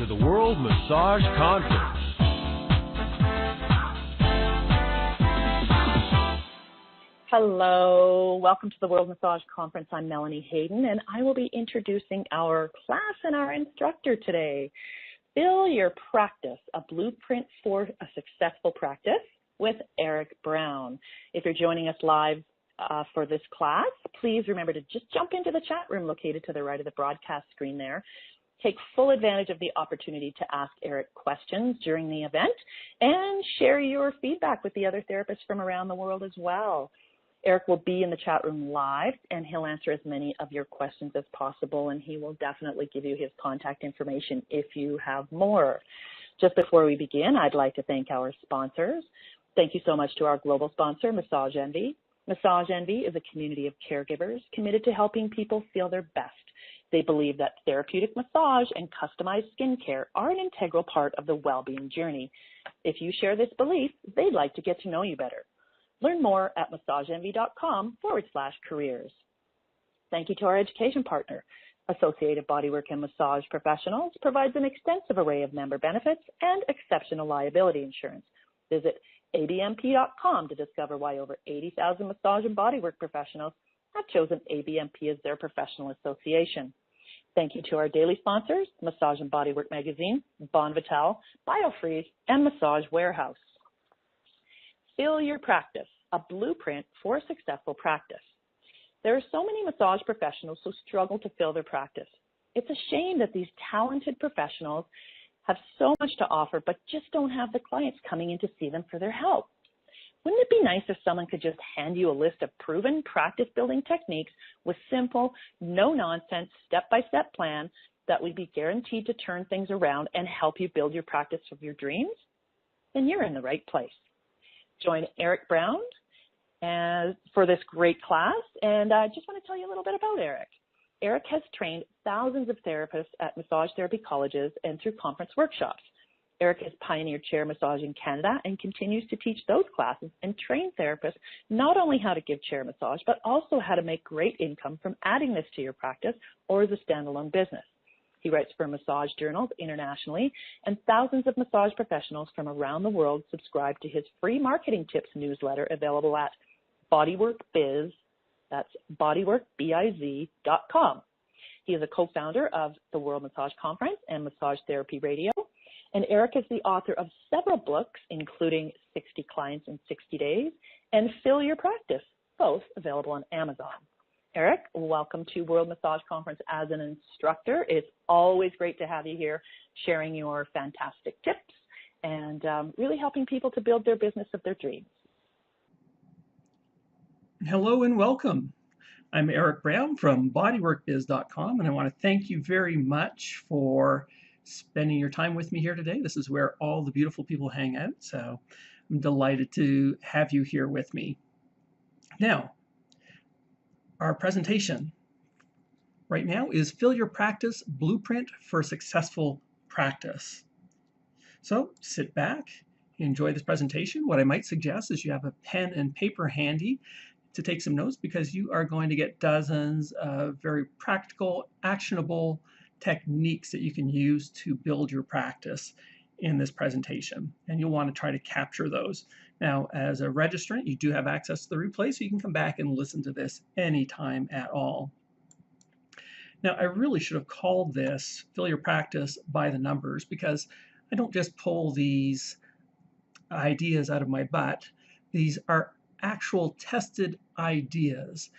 to the World Massage Conference. Hello, welcome to the World Massage Conference. I'm Melanie Hayden, and I will be introducing our class and our instructor today. Fill Your Practice, a blueprint for a successful practice with Eric Brown. If you're joining us live for this class, please remember to just jump into the chat room located to the right of the broadcast screen there. Take full advantage of the opportunity to ask Eric questions during the event and share your feedback with the other therapists from around the world as well. Eric will be in the chat room live, and he'll answer as many of your questions as possible, and he will definitely give you his contact information if you have more. Just before we begin, I'd like to thank our sponsors. Thank you so much to our global sponsor, Massage Envy. Massage Envy is a community of caregivers committed to helping people feel their best. They believe that therapeutic massage and customized skincare are an integral part of the well-being journey. If you share this belief, they'd like to get to know you better. Learn more at massageenvy.com/careers. Thank you to our education partner. Associated Bodywork and Massage Professionals provides an extensive array of member benefits and exceptional liability insurance. Visit abmp.com to discover why over 80,000 massage and bodywork professionals have chosen ABMP as their professional association. Thank you to our daily sponsors, Massage and Bodywork Magazine, Bon Vital, BioFreeze, and Massage Warehouse. Fill Your Practice, a blueprint for a successful practice. There are so many massage professionals who struggle to fill their practice. It's a shame that these talented professionals have so much to offer, but just don't have the clients coming in to see them for their help. Wouldn't it be nice if someone could just hand you a list of proven practice-building techniques with simple, no-nonsense, step-by-step plan that would be guaranteed to turn things around and help you build your practice of your dreams? Then you're in the right place. Join Eric Brown for this great class, and I just want to tell you a little bit about Eric. Eric has trained thousands of therapists at massage therapy colleges and through conference workshops. Eric has pioneered chair massage in Canada and continues to teach those classes and train therapists not only how to give chair massage, but also how to make great income from adding this to your practice or as a standalone business. He writes for massage journals internationally, and thousands of massage professionals from around the world subscribe to his free marketing tips newsletter available at Bodywork Biz, that's bodyworkbiz.com. He is a co-founder of the World Massage Conference and Massage Therapy Radio, and Eric is the author of several books, including 60 Clients in 60 Days and Fill Your Practice, both available on Amazon. Eric, welcome to World Massage Conference as an instructor. It's always great to have you here sharing your fantastic tips and really helping people to build their business of their dreams. Hello and welcome. I'm Eric Brown from bodyworkbiz.com, and I want to thank you very much for spending your time with me here today. This is where all the beautiful people hang out, so I'm delighted to have you here with me. Now, our presentation right now is Fill Your Practice, Blueprint for Successful Practice. So sit back, enjoy this presentation. What I might suggest is you have a pen and paper handy to take some notes, because you are going to get dozens of very practical, actionable techniques that you can use to build your practice in this presentation, and you'll want to try to capture those. Now, as a registrant, you do have access to the replay, so you can come back and listen to this anytime at all. Now, I really should have called this Fill Your Practice by the Numbers, because I don't just pull these ideas out of my butt. These are actual tested ideas.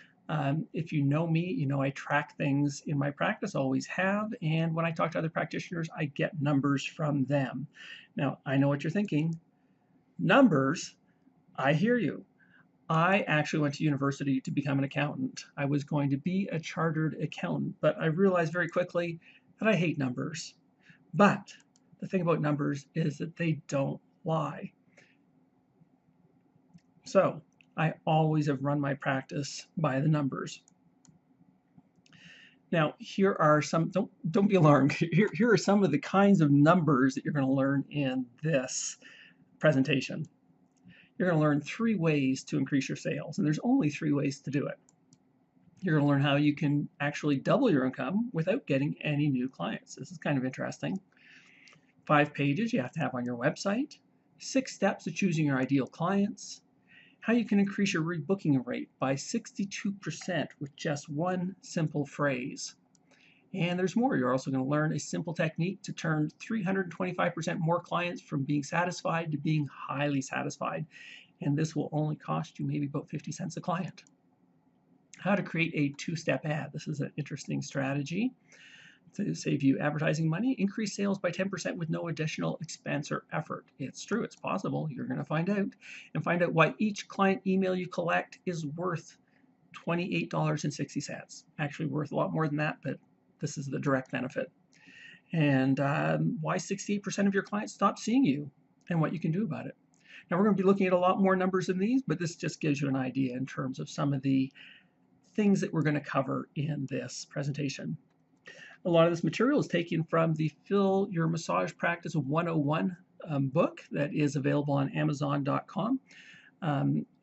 If you know me, you know I track things in my practice, always have, and when I talk to other practitioners, I get numbers from them. Now, I know what you're thinking. Numbers, I hear you. I actually went to university to become an accountant. I was going to be a chartered accountant, but I realized very quickly that I hate numbers. But the thing about numbers is that they don't lie. So I always have run my practice by the numbers. Now, here are some, don't be alarmed. Here are some of the kinds of numbers that you're going to learn in this presentation. You're going to learn 3 ways to increase your sales, and there's only 3 ways to do it. You're going to learn how you can actually double your income without getting any new clients. This is kind of interesting. 5 pages you have to have on your website, 6 steps to choosing your ideal clients, how you can increase your rebooking rate by 62% with just one simple phrase. And there's more. You're also going to learn a simple technique to turn 325% more clients from being satisfied to being highly satisfied. And this will only cost you maybe about 50 cents a client. How to create a 2-step ad. This is an interesting strategy to save you advertising money. Increase sales by 10% with no additional expense or effort. It's true, it's possible. You're going to find out. And find out why each client email you collect is worth $28.60. Actually worth a lot more than that, but this is the direct benefit. And why 68% of your clients stop seeing you and what you can do about it. Now we're going to be looking at a lot more numbers than these, but this just gives you an idea in terms of some of the things that we're going to cover in this presentation. A lot of this material is taken from the Fill Your Massage Practice 101 book that is available on Amazon.com.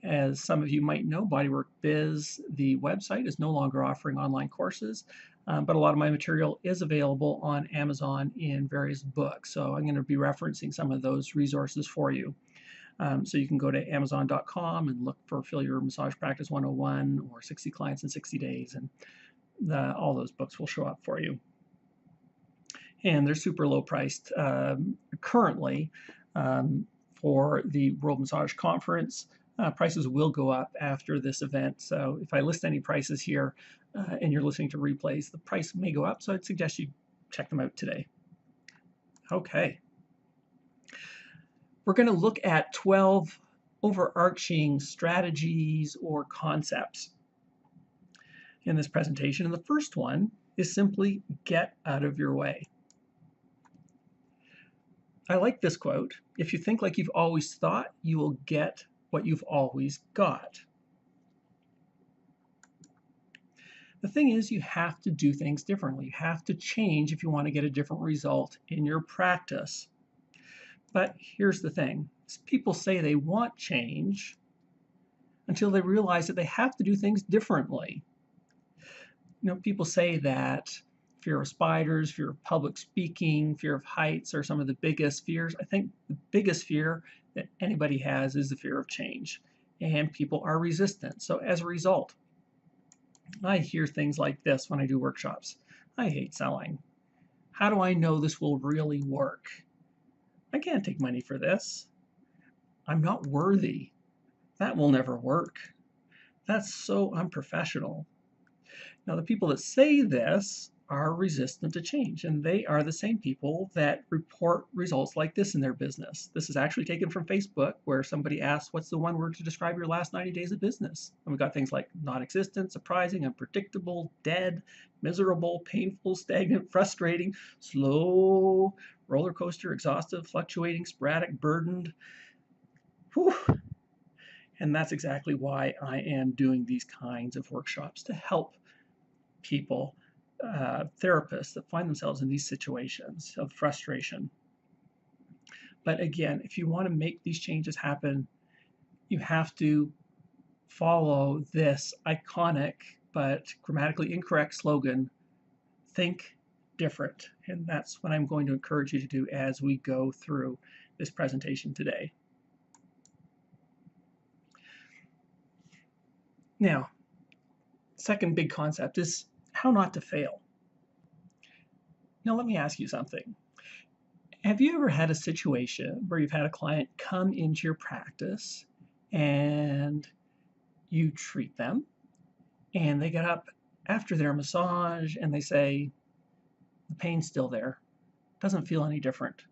As some of you might know, Bodywork Biz, the website, is no longer offering online courses, but a lot of my material is available on Amazon in various books. So I'm going to be referencing some of those resources for you. So you can go to Amazon.com and look for Fill Your Massage Practice 101 or 60 Clients in 60 Days, and all those books will show up for you. And they're super low priced currently for the World Massage Conference. Prices will go up after this event. So if I list any prices here and you're listening to replays, the price may go up. So I'd suggest you check them out today. Okay. We're going to look at 12 overarching strategies or concepts in this presentation. And the first one is simply get out of your way. I like this quote. If you think like you've always thought, you will get what you've always got. The thing is, you have to do things differently. You have to change if you want to get a different result in your practice. But here's the thing. People say they want change until they realize that they have to do things differently. You know, people say that fear of spiders, fear of public speaking, fear of heights are some of the biggest fears. I think the biggest fear that anybody has is the fear of change, and people are resistant. So as a result, I hear things like this when I do workshops. I hate selling. How do I know this will really work? I can't take money for this. I'm not worthy. That will never work. That's so unprofessional. Now, the people that say this are resistant to change, and they are the same people that report results like this in their business. This is actually taken from Facebook, where somebody asked, what's the one word to describe your last 90 days of business? And we got things like non-existent, surprising, unpredictable, dead, miserable, painful, stagnant, frustrating, slow, roller coaster, exhaustive, fluctuating, sporadic, burdened. Whew. And that's exactly why I am doing these kinds of workshops, to help people, therapists that find themselves in these situations of frustration. But again, if you want to make these changes happen, you have to follow this iconic but grammatically incorrect slogan, think different. And that's what I'm going to encourage you to do as we go through this presentation today. Now, second big concept is how not to fail. Now, let me ask you something. Have you ever had a situation where you've had a client come into your practice and you treat them and they get up after their massage and they say, the pain's still there, doesn't feel any different?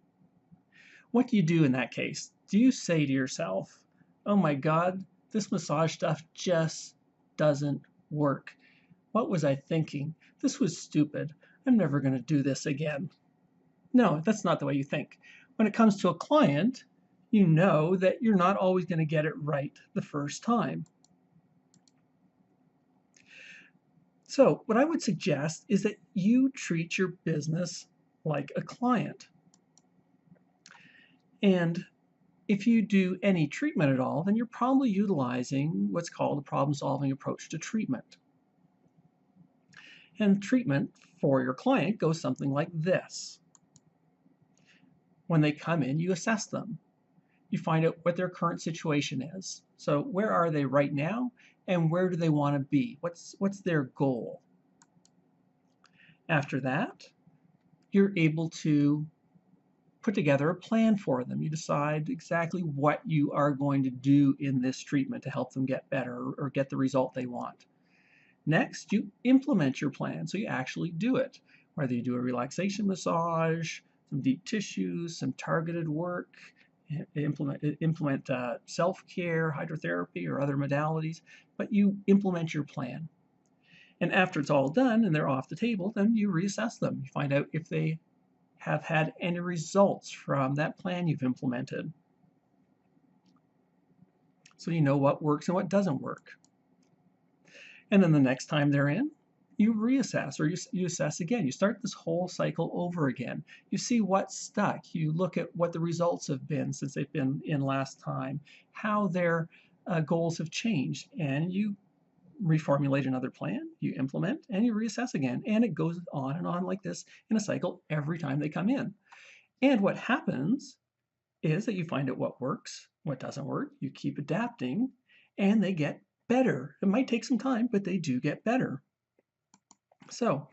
What do you do in that case? Do you say to yourself, oh my God, this massage stuff just doesn't work? What was I thinking? This was stupid. I'm never going to do this again. No, that's not the way you think. When it comes to a client, you know that you're not always going to get it right the first time. So what I would suggest is that you treat your business like a client. And if you do any treatment at all, then you're probably utilizing what's called a problem-solving approach to treatment. And treatment for your client goes something like this. When they come in, you assess them. You find out what their current situation is. So where are they right now, and where do they want to be? What's their goal? After that, you're able to put together a plan for them. You decide exactly what you are going to do in this treatment to help them get better or get the result they want. Next, you implement your plan, so you actually do it. Whether you do a relaxation massage, some deep tissues, some targeted work, implement self-care, hydrotherapy, or other modalities, but you implement your plan. And after it's all done and they're off the table, then you reassess them. You find out if they have had any results from that plan you've implemented. So you know what works and what doesn't work. And then the next time they're in, you reassess, or you assess again. You start this whole cycle over again. You see what's stuck. You look at what the results have been since they've been in last time, how their goals have changed, and you reformulate another plan, you implement, and you reassess again. And it goes on and on like this in a cycle every time they come in. And what happens is that you find out what works, what doesn't work, you keep adapting, and they get better. It might take some time, but they do get better. So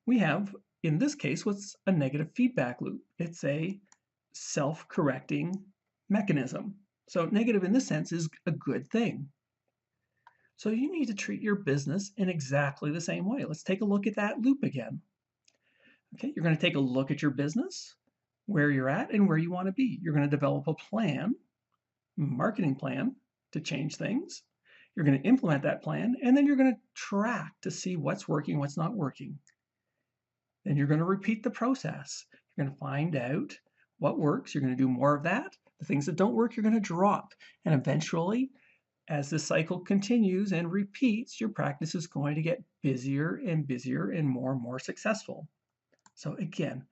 we have, in this case, what's a negative feedback loop. It's a self-correcting mechanism. So negative in this sense is a good thing. So you need to treat your business in exactly the same way. Let's take a look at that loop again. Okay, you're going to take a look at your business, where you're at and where you want to be. You're going to develop a plan, marketing plan to change things. You're going to implement that plan, and then you're going to track to see what's working, what's not working. Then you're going to repeat the process. You're going to find out what works. You're going to do more of that. The things that don't work, you're going to drop. And eventually, as the cycle continues and repeats, your practice is going to get busier and more successful. So again,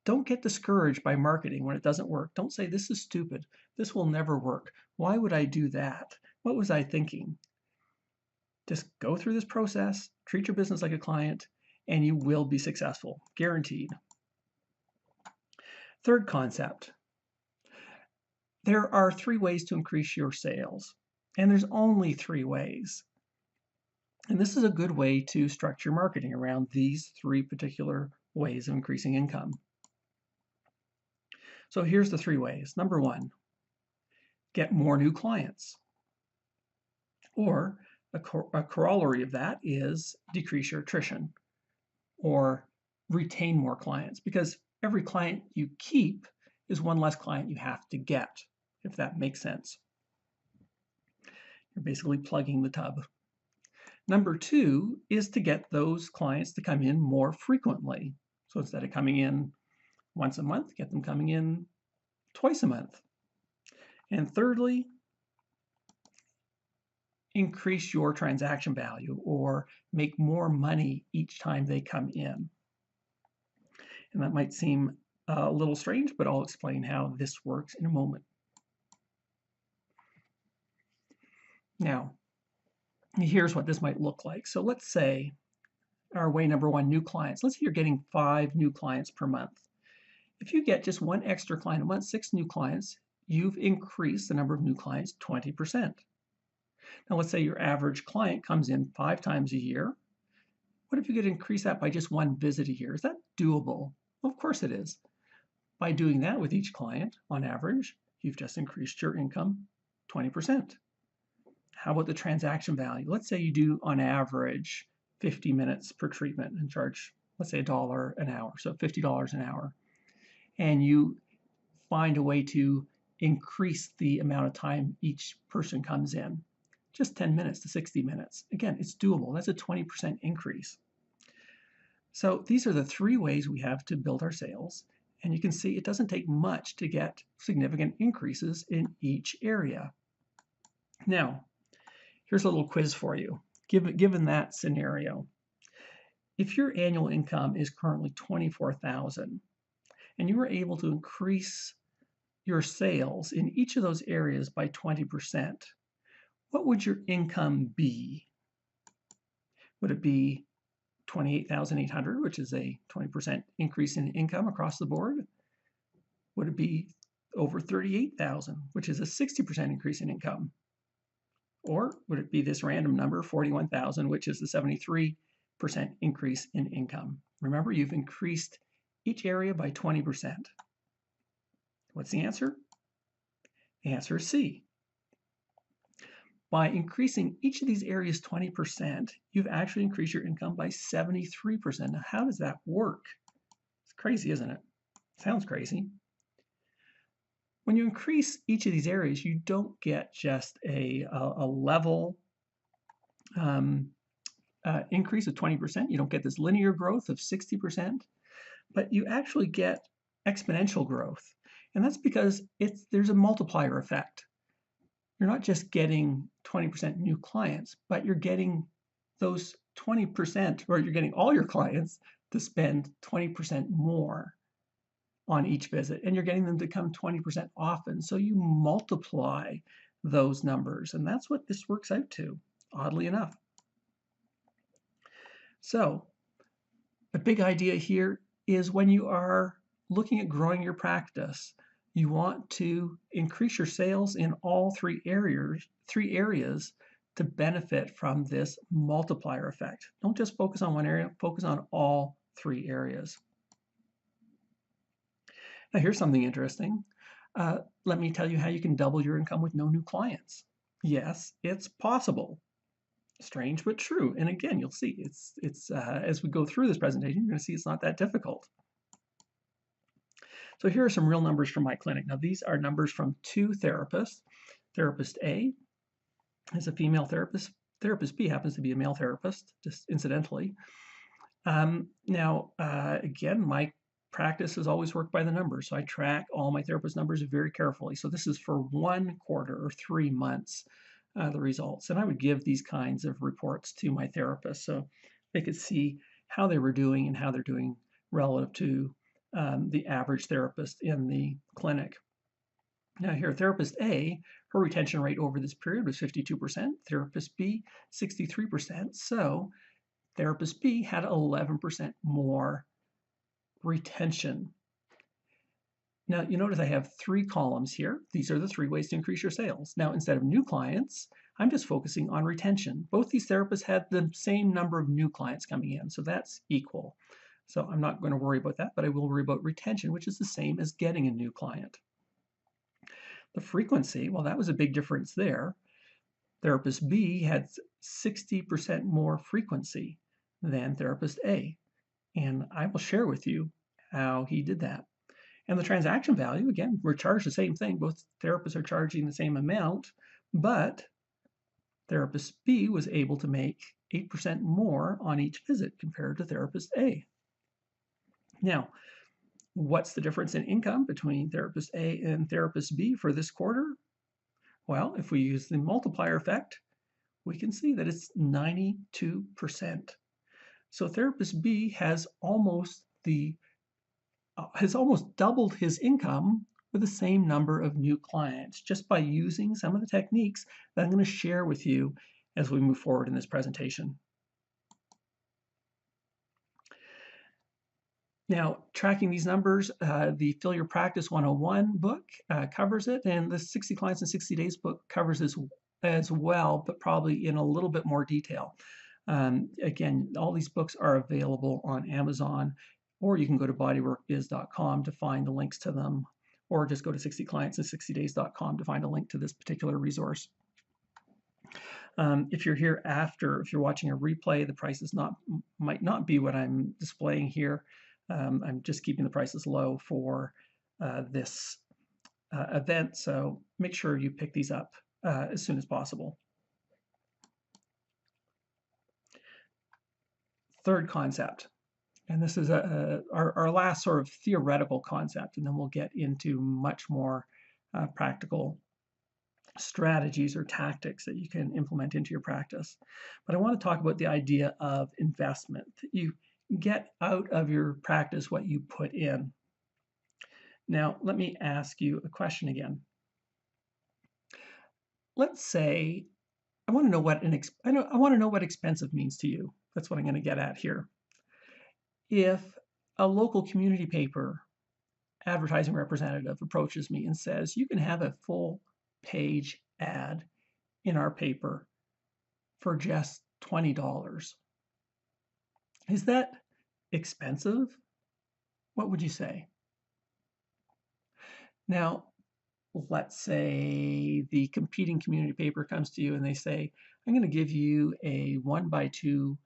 don't get discouraged by marketing when it doesn't work. Don't say, this is stupid. This will never work. Why would I do that? What was I thinking? Just go through this process, treat your business like a client, and you will be successful, guaranteed. Third concept. There are 3 ways to increase your sales, and there's only 3 ways. And this is a good way to structure marketing around these 3 particular ways of increasing income. So here's the 3 ways. Number 1, get more new clients. Or a corollary of that is decrease your attrition or retain more clients, because every client you keep is one less client you have to get, if that makes sense. You're basically plugging the tub. Number 2 is to get those clients to come in more frequently. So instead of coming in once a month, get them coming in twice a month. And thirdly, increase your transaction value or make more money each time they come in. And that might seem a little strange, but I'll explain how this works in a moment. Now, here's what this might look like. So let's say our way number 1, new clients. Let's say you're getting 5 new clients per month. If you get just 1 extra client a month, 6 new clients, you've increased the number of new clients 20%. Now let's say your average client comes in 5 times a year. What if you could increase that by just 1 visit a year? Is that doable? Well, of course it is. By doing that with each client, on average, you've just increased your income 20%. How about the transaction value? Let's say you do on average 50 minutes per treatment and charge, let's say $1 an hour, so $50 an hour. And you find a way to increase the amount of time each person comes in, just 10 minutes to 60 minutes. Again, it's doable. That's a 20% increase. So these are the 3 ways we have to build our sales. And you can see it doesn't take much to get significant increases in each area. Now, here's a little quiz for you. Given that scenario, if your annual income is currently $24,000 and you were able to increase your sales in each of those areas by 20%, what would your income be? Would it be $28,800, which is a 20% increase in income across the board? would it be over 38,000, which is a 60% increase in income? Or would it be this random number, 41,000, which is the 73% increase in income? Remember, you've increased each area by 20%. What's the answer? The answer is C. By increasing each of these areas 20%, you've actually increased your income by 73%. Now, how does that work? It's crazy, isn't it? Sounds crazy. When you increase each of these areas, you don't get just a level increase of 20%. You don't get this linear growth of 60%, but you actually get exponential growth. And that's because there's a multiplier effect. You're not just getting 20% new clients, but you're getting those 20%, or you're getting all your clients to spend 20% more on each visit, and you're getting them to come 20% often. So you multiply those numbers, and that's what this works out to, oddly enough. So the big idea here is when you are looking at growing your practice, you want to increase your sales in all three areas to benefit from this multiplier effect. Don't just focus on one area, focus on all three areas. Now here's something interesting. Let me tell you how you can double your income with no new clients. Yes, it's possible. Strange but true. And again, you'll see it's as we go through this presentation, you're going to see it's not that difficult. So here are some real numbers from my clinic. Now these are numbers from two therapists. Therapist A is a female therapist. Therapist B happens to be a male therapist, just incidentally. Again, my practice has always worked by the numbers, so I track all my therapist numbers very carefully. So this is for 1 quarter or 3 months, the results. And I would give these kinds of reports to my therapist so they could see how they were doing and how they're doing relative to the average therapist in the clinic. Now here, therapist A, her retention rate over this period was 52%, therapist B, 63%. So therapist B had 11% more retention. Now you notice I have 3 columns here. These are the 3 ways to increase your sales. Now instead of new clients, I'm just focusing on retention. Both these therapists had the same number of new clients coming in, so that's equal. So I'm not going to worry about that, but I will worry about retention, which is the same as getting a new client. The frequency, well, that was a big difference there. Therapist B had 60% more frequency than therapist A. And I will share with you how he did that. And the transaction value, again, we're charged the same thing. Both therapists are charging the same amount, but therapist B was able to make 8% more on each visit compared to therapist A. Now, what's the difference in income between therapist A and therapist B for this quarter? Well, if we use the multiplier effect, we can see that it's 92%. So therapist B has almost doubled his income with the same number of new clients just by using some of the techniques that I'm going to share with you as we move forward in this presentation. Now, tracking these numbers, the Fill Your Practice 101 book covers it, and the 60 Clients in 60 Days book covers this as well, but probably in a little bit more detail. Again, all these books are available on Amazon, or you can go to bodyworkbiz.com to find the links to them, or just go to 60clientsin60days.com to find a link to this particular resource. If you're here after, if you're watching a replay, the price might not be what I'm displaying here. I'm just keeping the prices low for this event, so make sure you pick these up as soon as possible. Third concept, and this is our last sort of theoretical concept, and then we'll get into much more practical strategies or tactics that you can implement into your practice. But I want to talk about the idea of investment. You get out of your practice what you put in. Now, let me ask you a question again. Let's say I want to know what expensive means to you. That's what I'm going to get at here. If a local community paper advertising representative approaches me and says, you can have a full page ad in our paper for just $20. Is that expensive? What would you say? Now, let's say the competing community paper comes to you and they say, I'm going to give you a 1x2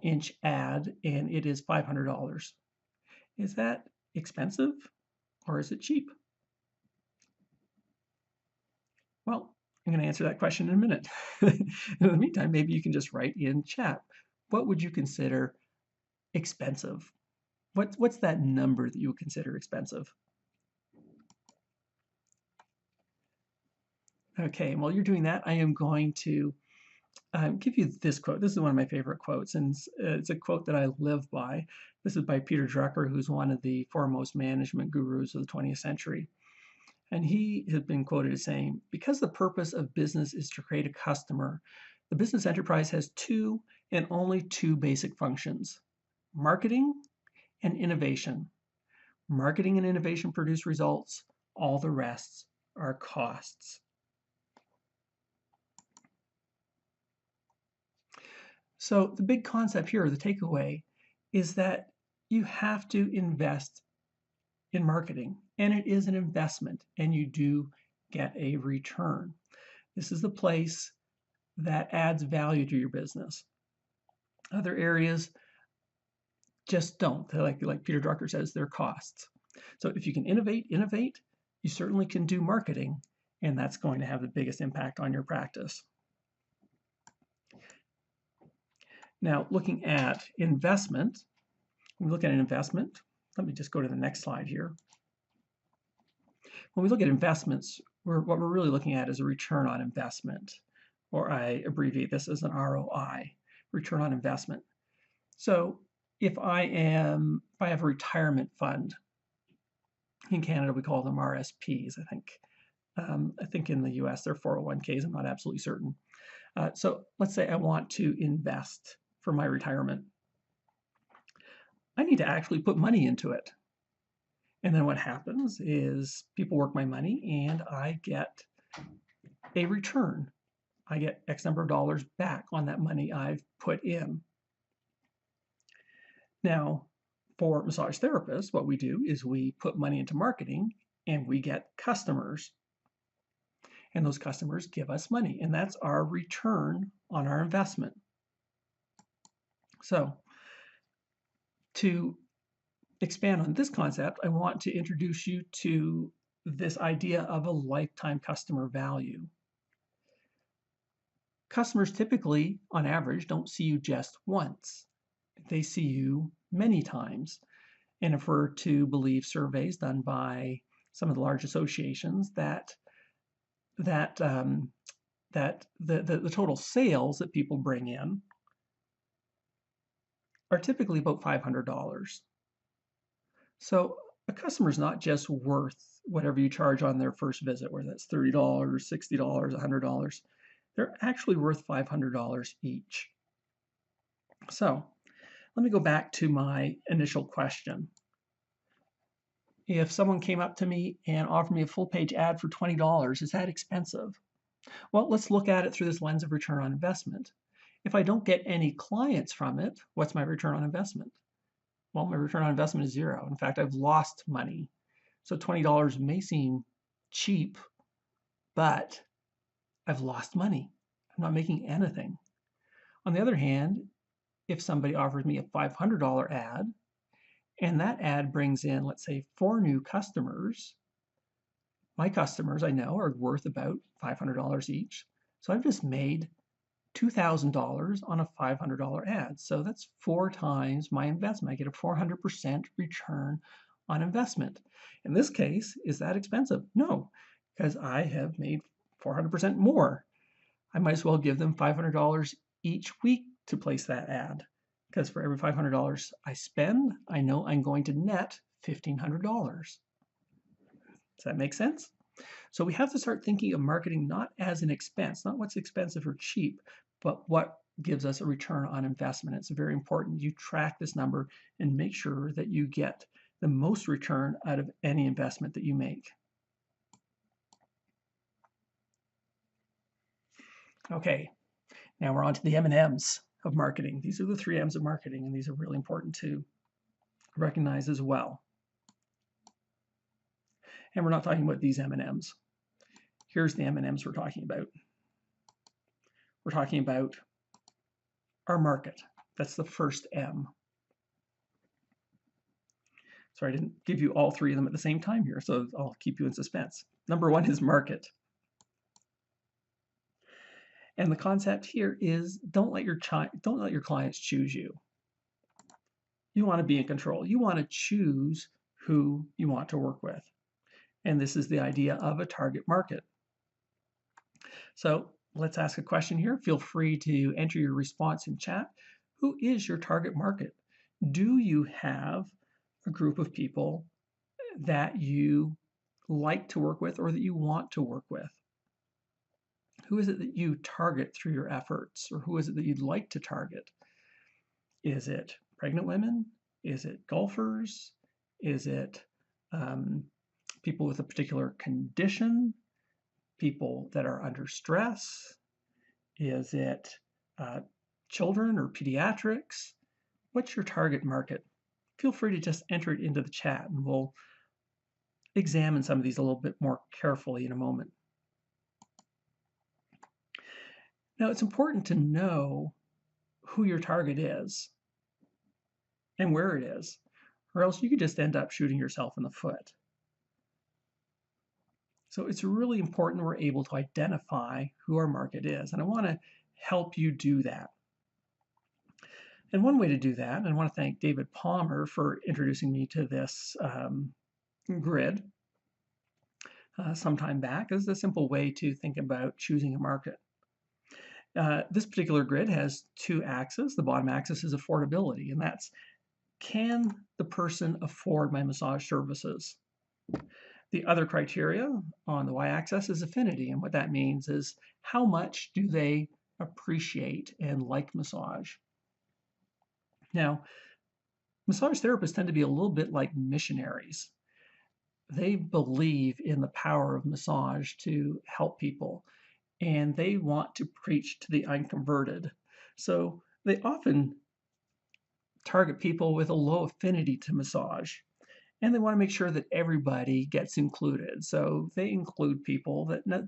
inch ad and it is $500. Is that expensive or is it cheap? Well, I'm going to answer that question in a minute. In the meantime, maybe you can just write in chat. What would you consider expensive? What's that number that you would consider expensive? Okay, while you're doing that, I am going to give you this quote. This is one of my favorite quotes, and it's a quote that I live by. This is by Peter Drucker, who's one of the foremost management gurus of the 20th century. And he has been quoted as saying, because the purpose of business is to create a customer, the business enterprise has two and only two basic functions: marketing and innovation. Marketing and innovation produce results. All the rest are costs. So the big concept here, the takeaway, is that you have to invest in marketing, and it is an investment, and you do get a return. This is the place that adds value to your business. Other areas just don't. They're like Peter Drucker says, they're costs. So if you can innovate, you certainly can do marketing, and that's going to have the biggest impact on your practice. Now, looking at investment, when we look at an investment, let me just go to the next slide here. When we look at investments, what we're really looking at is a return on investment, or I abbreviate this as an ROI, return on investment. So if I have a retirement fund, in Canada we call them RSPs, I think in the US they're 401ks, I'm not absolutely certain. So let's say I want to invest for my retirement. I need to actually put money into it. And then what happens is people work my money and I get a return. I get X number of dollars back on that money I've put in. Now, for massage therapists, what we do is we put money into marketing and we get customers. And those customers give us money, and that's our return on our investment. So to expand on this concept, I want to introduce you to this idea of a lifetime customer value. Customers typically, on average, don't see you just once. They see you many times. And if we're to believe surveys done by some of the large associations, that the total sales that people bring in are typically about $500. So a customer is not just worth whatever you charge on their first visit, whether that's $30, $60, $100. They're actually worth $500 each. So let me go back to my initial question. If someone came up to me and offered me a full page ad for $20, is that expensive? Well, let's look at it through this lens of return on investment. If I don't get any clients from it, what's my return on investment? Well, my return on investment is zero. In fact, I've lost money. So $20 may seem cheap, but I've lost money. I'm not making anything. On the other hand, if somebody offers me a $500 ad, and that ad brings in, let's say, 4 new customers, my customers I know are worth about $500 each. So I've just made $2,000 on a $500 ad. So that's 4 times my investment. I get a 400% return on investment. In this case, is that expensive? No, because I have made 400% more. I might as well give them $500 each week to place that ad, because for every $500 I spend, I know I'm going to net $1,500. Does that make sense? So we have to start thinking of marketing not as an expense, not what's expensive or cheap, but what gives us a return on investment. It's very important you track this number and make sure that you get the most return out of any investment that you make. Okay, now we're on to the M&Ms of marketing. These are the 3 M's of marketing, and these are really important to recognize as well. And we're not talking about these M&Ms. Here's the M&Ms we're talking about. We're talking about our market. That's the first M. So I didn't give you all 3 of them at the same time here, so I'll keep you in suspense. Number 1 is market. And the concept here is don't let your clients choose you. You want to be in control. You want to choose who you want to work with. And this is the idea of a target market. So let's ask a question here. Feel free to enter your response in chat. Who is your target market? Do you have a group of people that you like to work with or that you want to work with? Who is it that you target through your efforts, or who is it that you'd like to target? Is it pregnant women? Is it golfers? Is it people with a particular condition? People that are under stress? Is it children or pediatrics? What's your target market? Feel free to just enter it into the chat, and we'll examine some of these a little bit more carefully in a moment. Now, it's important to know who your target is and where it is, or else you could just end up shooting yourself in the foot. So it's really important we're able to identify who our market is, and I want to help you do that. And one way to do that, and I want to thank David Palmer for introducing me to this grid some time back, is a simple way to think about choosing a market. This particular grid has 2 axes. The bottom axis is affordability, and that's, can the person afford my massage services? The other criteria on the y-axis is affinity, and what that means is how much do they appreciate and like massage? Now, massage therapists tend to be a little bit like missionaries. They believe in the power of massage to help people, and they want to preach to the unconverted. So they often target people with a low affinity to massage, and they want to make sure that everybody gets included. So they include people that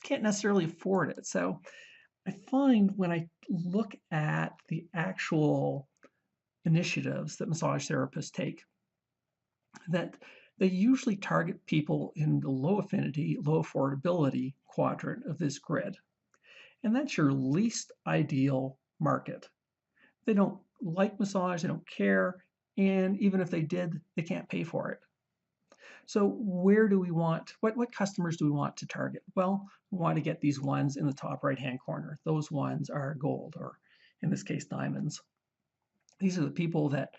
can't necessarily afford it. So I find when I look at the actual initiatives that massage therapists take, that they usually target people in the low affinity, low affordability quadrant of this grid. And that's your least ideal market. They don't like massage, they don't care, and even if they did, they can't pay for it. So where do we want, what customers do we want to target? Well, we want to get these ones in the top right-hand corner. Those ones are gold, or in this case, diamonds. These are the people that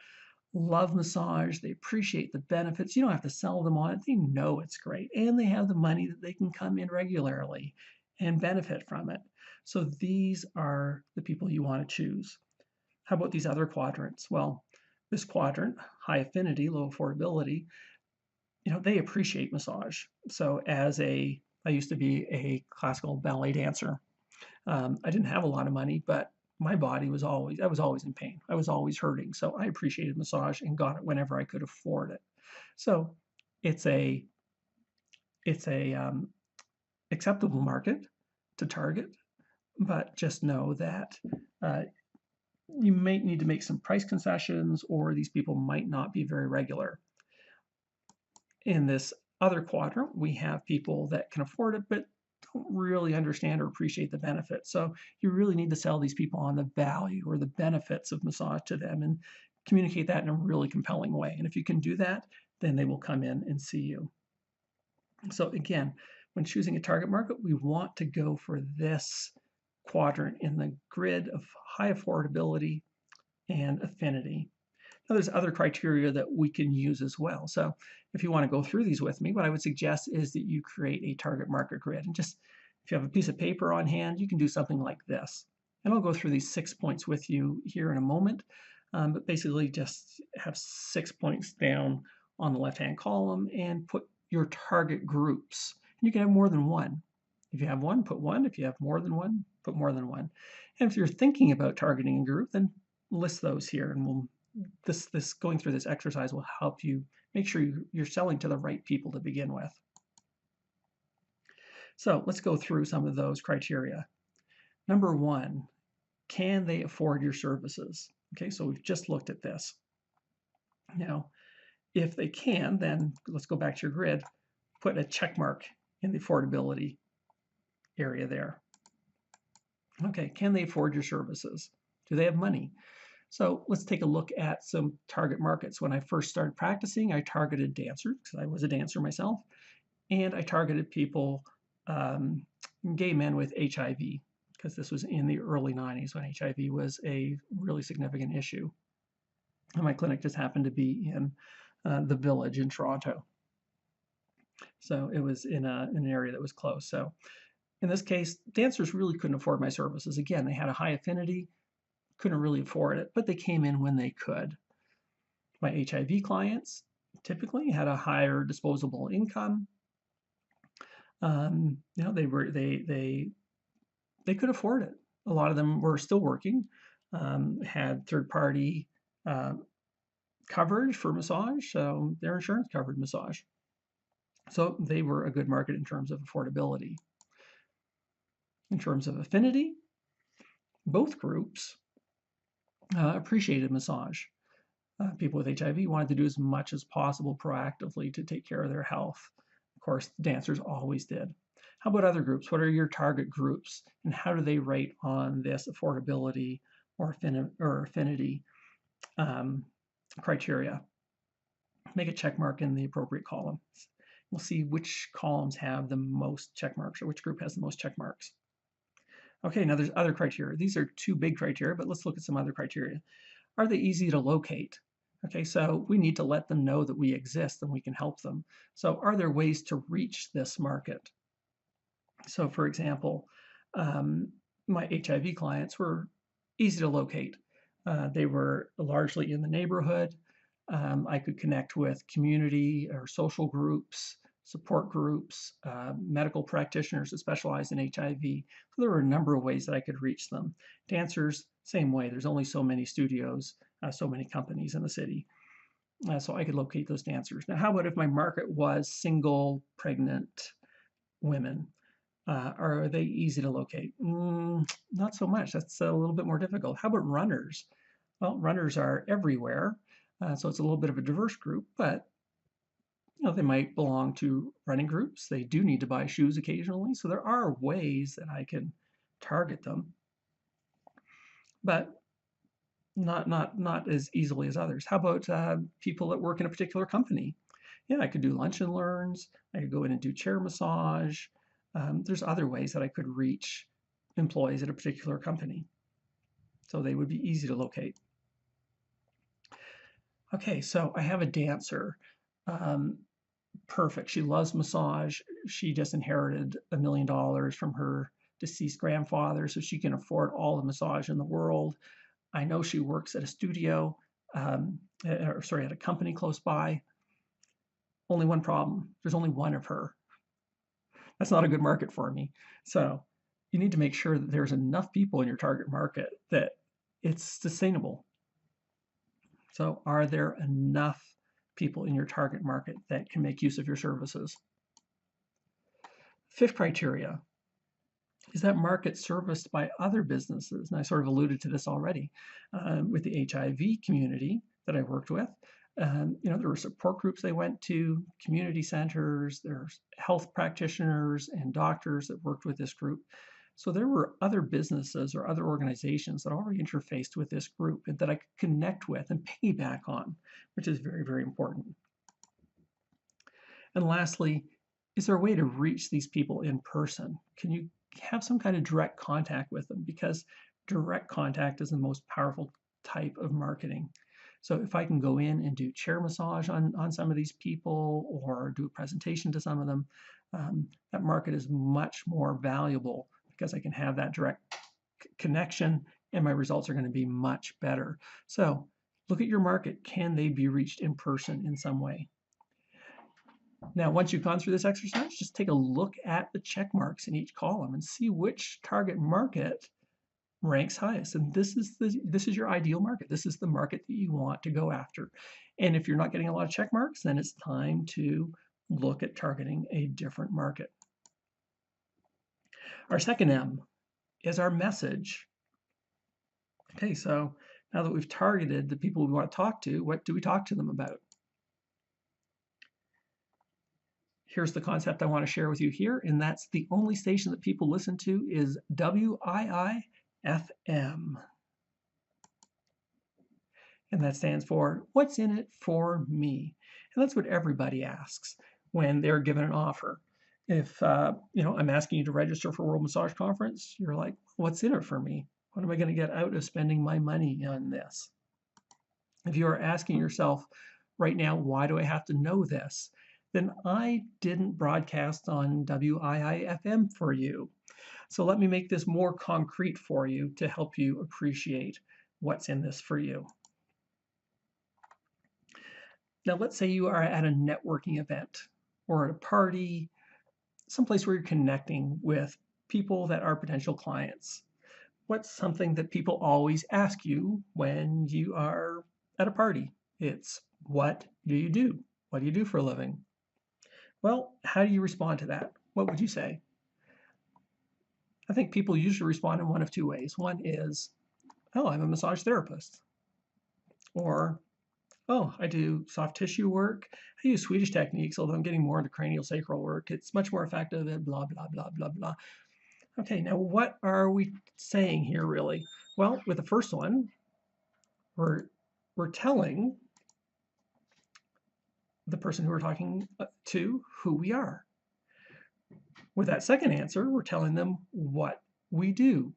love massage, they appreciate the benefits. You don't have to sell them on it. They know it's great, and they have the money that they can come in regularly and benefit from it. So these are the people you want to choose. How about these other quadrants? Well, this quadrant, high affinity, low affordability, they appreciate massage. So I used to be a classical ballet dancer. I didn't have a lot of money, but my body was I was always in pain. I was always hurting. So I appreciated massage and got it whenever I could afford it. So it's a acceptable market to target, but just know that you might need to make some price concessions, or these people might not be very regular. In this other quadrant, we have people that can afford it, but don't really understand or appreciate the benefits. So you really need to sell these people on the value or the benefits of massage to them and communicate that in a really compelling way. And if you can do that, then they will come in and see you. So again, when choosing a target market, we want to go for this quadrant in the grid of high affordability and affinity. Now, there's other criteria that we can use as well. So if you want to go through these with me, what I would suggest is that you create a target market grid. And just, if you have a piece of paper on hand, you can do something like this. And I'll go through these 6 points with you here in a moment. But basically just have 6 points down on the left-hand column and put your target groups. You can have more than one. If you have one, put one. If you have more than one, put more than one. And if you're thinking about targeting a group, then list those here, and this going through this exercise will help you make sure you're selling to the right people to begin with. So let's go through some of those criteria. Number one, can they afford your services? Okay, so we've just looked at this. Now, if they can, then let's go back to your grid, put a check mark in the affordability area there. Okay, can they afford your services? Do they have money? So let's take a look at some target markets. When I first started practicing, I targeted dancers, because I was a dancer myself, and I targeted people, gay men with HIV, because this was in the early 90s when HIV was a really significant issue. And my clinic just happened to be in the Village in Toronto. So it was in an area that was close. So in this case, dancers really couldn't afford my services. Again, they had a high affinity, couldn't really afford it, but they came in when they could. My HIV clients typically had a higher disposable income. You know, they could afford it. A lot of them were still working, had third-party coverage for massage, so their insurance covered massage. So they were a good market in terms of affordability. In terms of affinity, both groups appreciated massage. People with HIV wanted to do as much as possible proactively to take care of their health. Of course, dancers always did. How about other groups? What are your target groups, and how do they rate on this affordability or affinity criteria? Make a check mark in the appropriate column. We'll see which columns have the most check marks, or which group has the most check marks. Okay, now there's other criteria. These are two big criteria, but let's look at some other criteria. Are they easy to locate? Okay, so we need to let them know that we exist and we can help them. So are there ways to reach this market? So for example, my HIV clients were easy to locate. They were largely in the neighborhood. I could connect with community or social groups, support groups, medical practitioners that specialize in HIV. So there were a number of ways that I could reach them. Dancers, same way. There's only so many studios, so many companies in the city. So I could locate those dancers. Now, how about if my market was single, pregnant women? Are they easy to locate? Not so much. That's a little bit more difficult. How about runners? Well, runners are everywhere. So it's a little bit of a diverse group, but you know, they might belong to running groups. They do need to buy shoes occasionally. So there are ways that I can target them, but not as easily as others. How about people that work in a particular company? Yeah, I could do lunch and learns. I could go in and do chair massage. There's other ways that I could reach employees at a particular company. So they would be easy to locate. Okay, so I have a dancer. Perfect. She loves massage. She just inherited $1 million from her deceased grandfather, so she can afford all the massage in the world. I know she works at a studio, at a company close by. Only one problem. There's only one of her. That's not a good market for me. So you need to make sure that there's enough people in your target market that it's sustainable. So are there enough people in your target market that can make use of your services? Fifth criteria, is that market serviced by other businesses? And I sort of alluded to this already with the HIV community that I worked with. You know, there were support groups they went to, community centers, there's health practitioners and doctors that worked with this group. So there were other businesses or other organizations that already interfaced with this group and that I could connect with and piggyback on, which is very, very important. And lastly, is there a way to reach these people in person? Can you have some kind of direct contact with them? Because direct contact is the most powerful type of marketing. So if I can go in and do chair massage on some of these people or do a presentation to some of them, that market is much more valuable because I can have that direct connection and my results are going to be much better. So Look at your market. Can they be reached in person in some way? Now, once you've gone through this exercise, just take a look at the check marks in each column and see which target market ranks highest. And this is your ideal market. This is the market that you want to go after. And if you're not getting a lot of check marks, then it's time to look at targeting a different market. Our second M is our message. Okay, so now that we've targeted the people we want to talk to, what do we talk to them about? Here's the concept I want to share with you here, and that's the only station that people listen to is WII FM. And that stands for what's in it for me. And that's what everybody asks when they're given an offer. If I'm asking you to register for World Massage Conference, you're like, what's in it for me? What am I going to get out of spending my money on this? If you are asking yourself right now, why do I have to know this? Then I didn't broadcast on WII FM for you. So let me make this more concrete for you to help you appreciate what's in this for you. Now, let's say you are at a networking event or at a party, someplace where you're connecting with people that are potential clients. What's something that people always ask you when you are at a party? It's, what do you do? What do you do for a living? Well, how do you respond to that? What would you say? I think people usually respond in one of two ways. One is, oh, I'm a massage therapist. Or, oh, I do soft tissue work. I use Swedish techniques, although I'm getting more into cranial sacral work. It's much more effective at blah, blah, blah, blah, blah. Okay, now what are we saying here really? Well, with the first one, we're telling the person who we're talking to who we are. With that second answer, we're telling them what we do.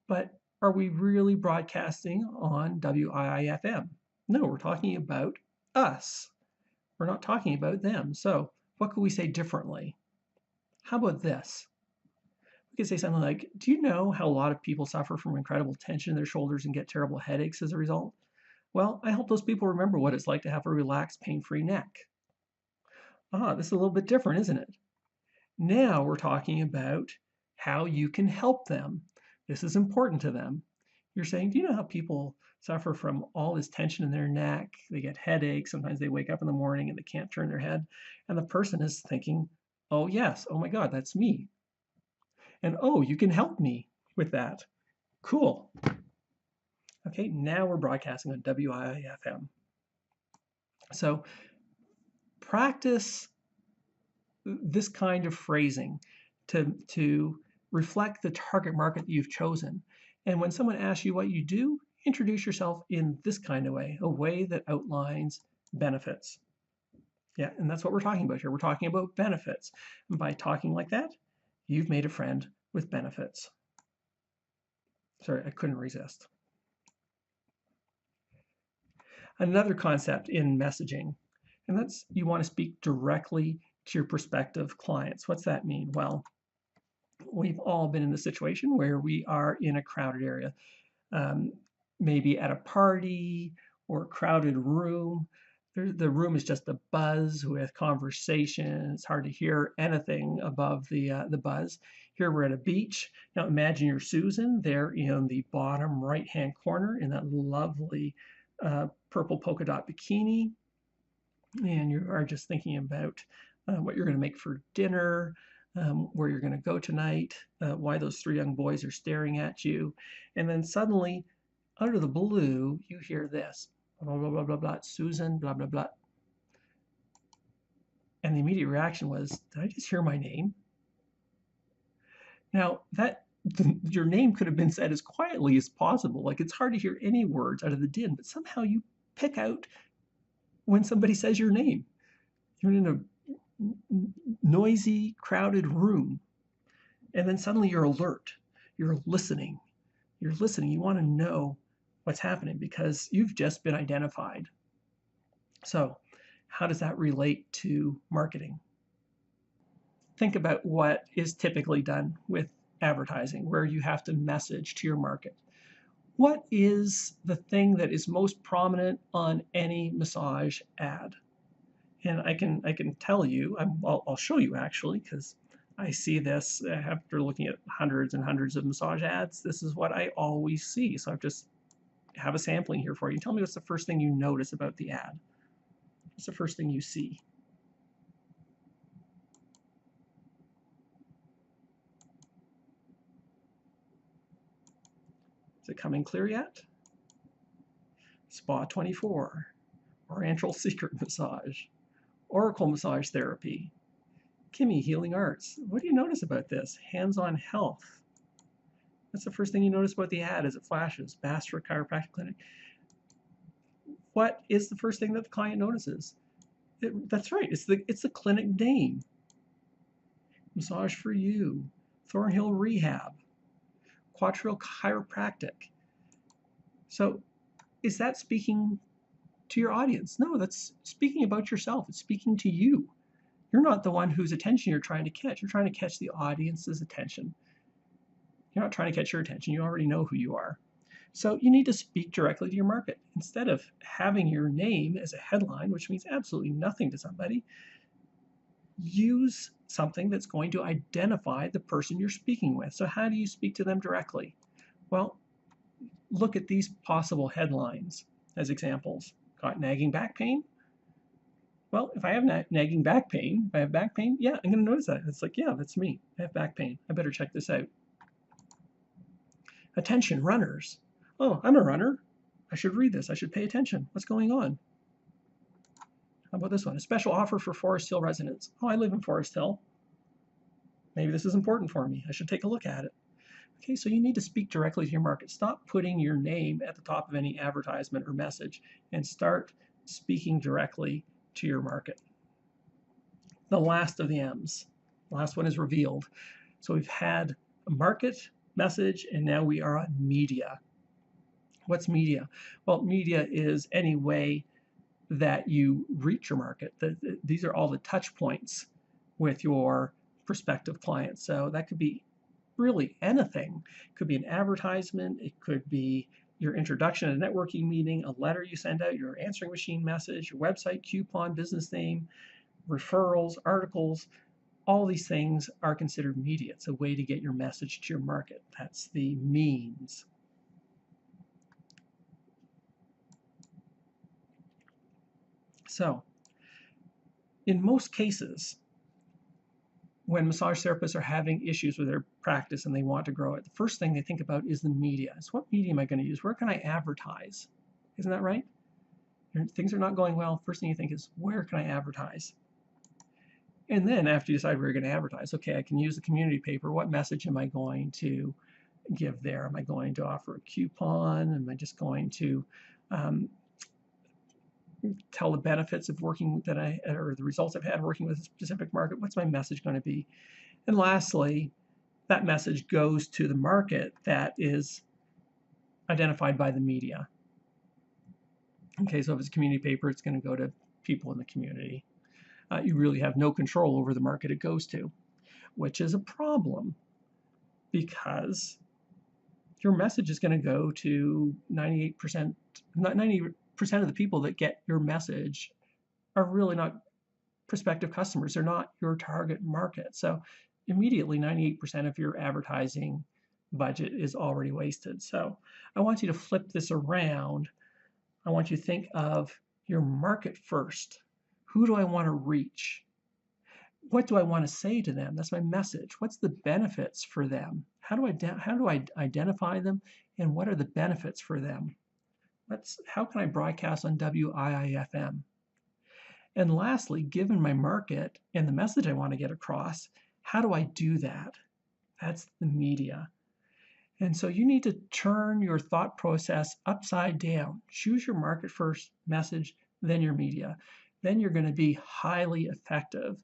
But are we really broadcasting on WII-FM? No, we're talking about us. We're not talking about them. So what could we say differently? How about this? We could say something like, do you know how a lot of people suffer from incredible tension in their shoulders and get terrible headaches as a result? Well, I hope those people remember what it's like to have a relaxed, pain-free neck. This is a little bit different, isn't it? Now we're talking about how you can help them. This is important to them. You're saying, do you know how people suffer from all this tension in their neck? They get headaches. Sometimes they wake up in the morning and they can't turn their head. And the person is thinking, oh, yes. Oh, my God, that's me. And, oh, you can help me with that. Cool. Okay, now we're broadcasting on WII-FM. So practice this kind of phrasing to reflect the target market that you've chosen. And when someone asks you what you do, introduce yourself in this kind of way, a way that outlines benefits. Yeah, and that's what we're talking about here. We're talking about benefits. And by talking like that, you've made a friend with benefits. Sorry, I couldn't resist. Another concept in messaging, and that's you want to speak directly to your prospective clients. What's that mean? Well, we've all been in the situation where we are in a crowded area, maybe at a party or a crowded room. The room is just a buzz with conversation. It's hard to hear anything above the buzz. Here we're at a beach. Now imagine you're Susan there in the bottom right-hand corner in that lovely purple polka dot bikini. And you are just thinking about what you're going to make for dinner, where you're going to go tonight, why those three young boys are staring at you. And then suddenly, out of the blue, you hear this. Blah, blah, blah, blah, blah, Susan, blah, blah, blah. And the immediate reaction was, did I just hear my name? Now, your name could have been said as quietly as possible. Like, it's hard to hear any words out of the din, but somehow you pick out when somebody says your name. You're in a noisy, crowded room, and then suddenly you're alert. You're listening. You're listening. You want to know what's happening because you've just been identified. So how does that relate to marketing? Think about what is typically done with advertising, where you have to message to your market. What is the thing that is most prominent on any massage ad? And I can tell you, I'll show you actually, because I see this after looking at hundreds and hundreds of massage ads. This is what I always see. So I've just have a sampling here for you. Tell me what's the first thing you notice about the ad. What's the first thing you see? Is it coming clear yet? Spa 24, Oriental Secret Massage, Oracle Massage Therapy, Kimmy Healing Arts. What do you notice about this? Hands-on Health. That's the first thing you notice about the ad as it flashes. Bastrop Chiropractic Clinic. What is the first thing that the client notices? That's right. It's the clinic name. Massage for You, Thornhill Rehab, Quattrell Chiropractic. So is that speaking to your audience? No, that's speaking about yourself. It's speaking to you. You're not the one whose attention you're trying to catch. You're trying to catch the audience's attention. You're not trying to catch your attention. You already know who you are. So you need to speak directly to your market. Instead of having your name as a headline, which means absolutely nothing to somebody, use something that's going to identify the person you're speaking with. So how do you speak to them directly? Well, look at these possible headlines as examples. Got nagging back pain? Well, if I have nagging back pain, if I have back pain, yeah, I'm going to notice that. It's like, yeah, that's me. I have back pain. I better check this out. Attention, runners. Oh, I'm a runner. I should read this. I should pay attention. What's going on? How about this one? A special offer for Forest Hill residents. Oh, I live in Forest Hill. Maybe this is important for me. I should take a look at it. Okay, so you need to speak directly to your market. Stop putting your name at the top of any advertisement or message and start speaking directly to your market. The last of the M's. The last one is revealed. So we've had a market, message, and now we are on media. What's media? Well, media is any way that you reach your market. These are all the touch points with your prospective clients. So that could be really anything. It could be an advertisement. It could be your introduction at a networking meeting, a letter you send out, your answering machine message, your website, coupon, business name, referrals, articles. All these things are considered media. It's a way to get your message to your market. That's the means. So, in most cases, when massage therapists are having issues with their practice and they want to grow it, the first thing they think about is the media. So what media am I going to use? Where can I advertise? Isn't that right? Things are not going well. First thing you think is, where can I advertise? And then after you decide where you're going to advertise, okay, I can use the community paper. What message am I going to give there? Am I going to offer a coupon? Am I just going to tell the benefits of working or the results I've had working with a specific market? What's my message going to be? And lastly, that message goes to the market that is identified by the media. Okay, so if it's a community paper, it's going to go to people in the community. You really have no control over the market it goes to, which is a problem because your message is going to go to 90% of the people that get your message are really not prospective customers. They're not your target market. So immediately 98% of your advertising budget is already wasted. So I want you to flip this around. I want you to think of your market first. Who do I want to reach? What do I want to say to them? That's my message. What's the benefits for them? How do I identify them? And what are the benefits for them? How can I broadcast on WIIFM? And lastly, given my market and the message I want to get across, how do I do that? That's the media. And so you need to turn your thought process upside down. Choose your market first, message, then your media. Then you're going to be highly effective.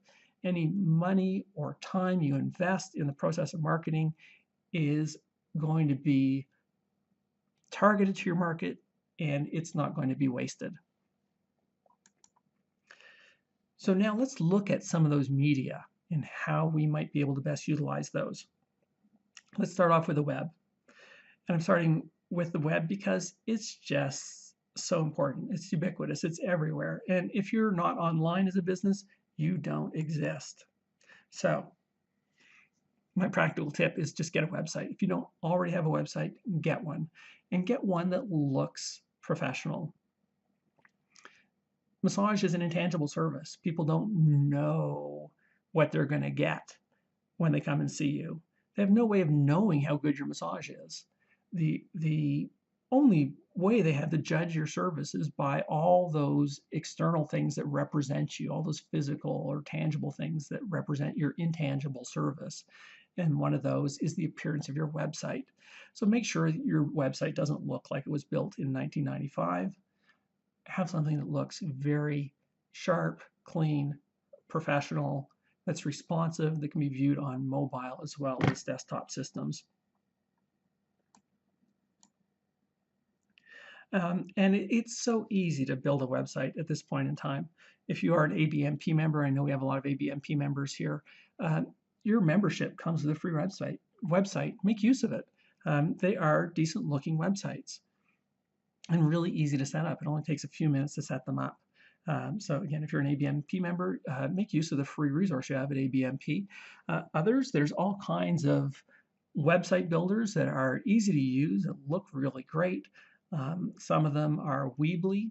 Any money or time you invest in the process of marketing is going to be targeted to your market, and it's not going to be wasted. So now let's look at some of those media and how we might be able to best utilize those. Let's start off with the web. And I'm starting with the web because it's just so important. It's ubiquitous. It's everywhere. And if you're not online as a business, you don't exist. So my practical tip is just get a website. If you don't already have a website, get one, and get one that looks professional. Massage is an intangible service. People don't know what they're going to get when they come and see you. They have no way of knowing how good your massage is. The only way they have to judge your service is by all those external things that represent you, all those physical or tangible things that represent your intangible service. And one of those is the appearance of your website. So make sure that your website doesn't look like it was built in 1995. Have something that looks very sharp, clean, professional, that's responsive, that can be viewed on mobile as well as desktop systems. And it's so easy to build a website at this point in time. If you are an ABMP member, I know we have a lot of ABMP members here, your membership comes with a free website. Make use of it. They are decent looking websites and really easy to set up. It only takes a few minutes to set them up. So again, if you're an ABMP member, make use of the free resource you have at ABMP. Others, there's all kinds of website builders that are easy to use and look really great. Some of them are Weebly.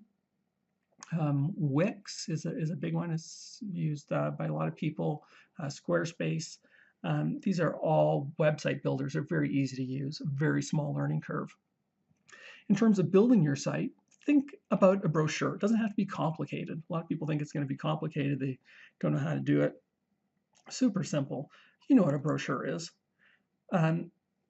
Wix is a big one. It's used by a lot of people. Squarespace. These are all website builders. They're very easy to use, very small learning curve. In terms of building your site, think about a brochure. It doesn't have to be complicated. A lot of people think it's going to be complicated. They don't know how to do it. Super simple. You know what a brochure is.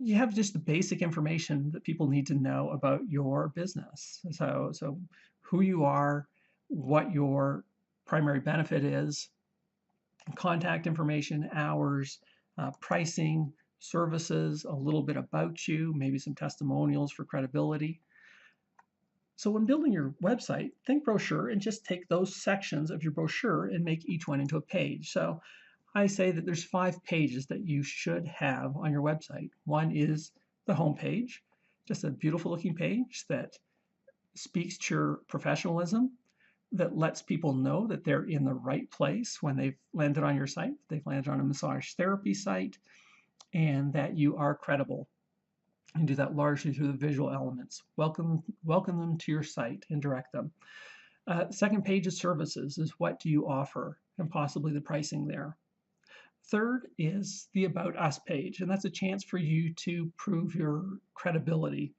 You have just the basic information that people need to know about your business. So who you are, what your primary benefit is, contact information, hours, pricing, services, a little bit about you, maybe some testimonials for credibility. So when building your website, think brochure and just take those sections of your brochure and make each one into a page. So I say that there's 5 pages that you should have on your website. One is the home page, just a beautiful looking page that speaks to your professionalism, that lets people know that they're in the right place when they've landed on your site, they've landed on a massage therapy site, and that you are credible. And do that largely through the visual elements. Welcome them to your site and direct them. Second page is services, is what do you offer, and possibly the pricing there. Third is the About Us page, and that's a chance for you to prove your credibility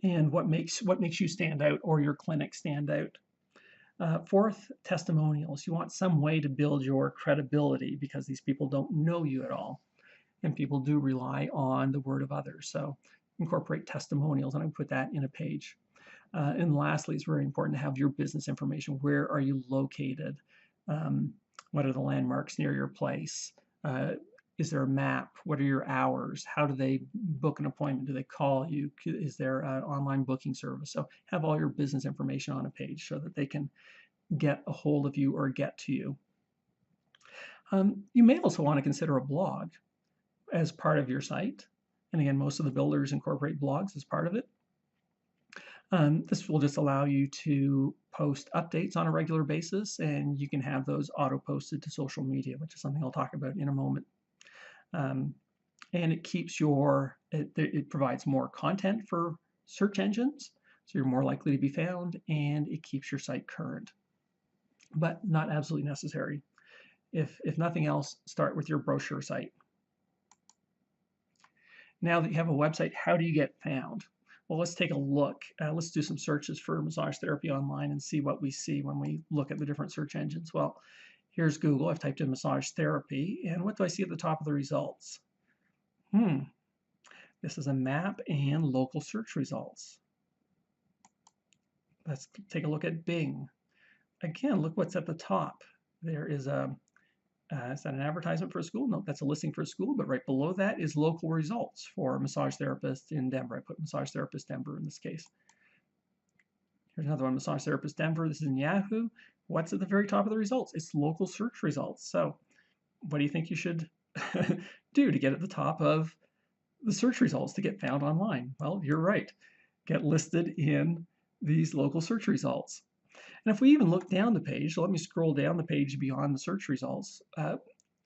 and what makes you stand out or your clinic stand out. Fourth, testimonials. You want some way to build your credibility because these people don't know you at all, and people do rely on the word of others. So incorporate testimonials, and I put that in a page. And lastly, it's very important to have your business information. Where are you located? What are the landmarks near your place? Is there a map? What are your hours? How do they book an appointment? Do they call you? Is there an online booking service? So have all your business information on a page so that they can get a hold of you or get to you. You may also want to consider a blog as part of your site. And again, most of the builders incorporate blogs as part of it. This will just allow you to post updates on a regular basis, and you can have those auto-posted to social media, which is something I'll talk about in a moment. And it keeps it provides more content for search engines, so you're more likely to be found, and it keeps your site current, but not absolutely necessary. If nothing else, start with your brochure site. Now that you have a website, how do you get found? Well, let's take a look. Let's do some searches for massage therapy online and see what we see when we look at the different search engines. Well, here's Google. I've typed in massage therapy, and what do I see at the top of the results? This is a map and local search results. Let's take a look at Bing. Again, look what's at the top. There is is that an advertisement for a school? No, that's a listing for a school, but right below that is local results for massage therapist in Denver. I put massage therapist Denver in this case. Here's another one, massage therapist Denver. This is in Yahoo. What's at the very top of the results? It's local search results. So what do you think you should do to get at the top of the search results to get found online? Well, you're right. Get listed in these local search results. And if we even look down the page, so let me scroll down the page beyond the search results.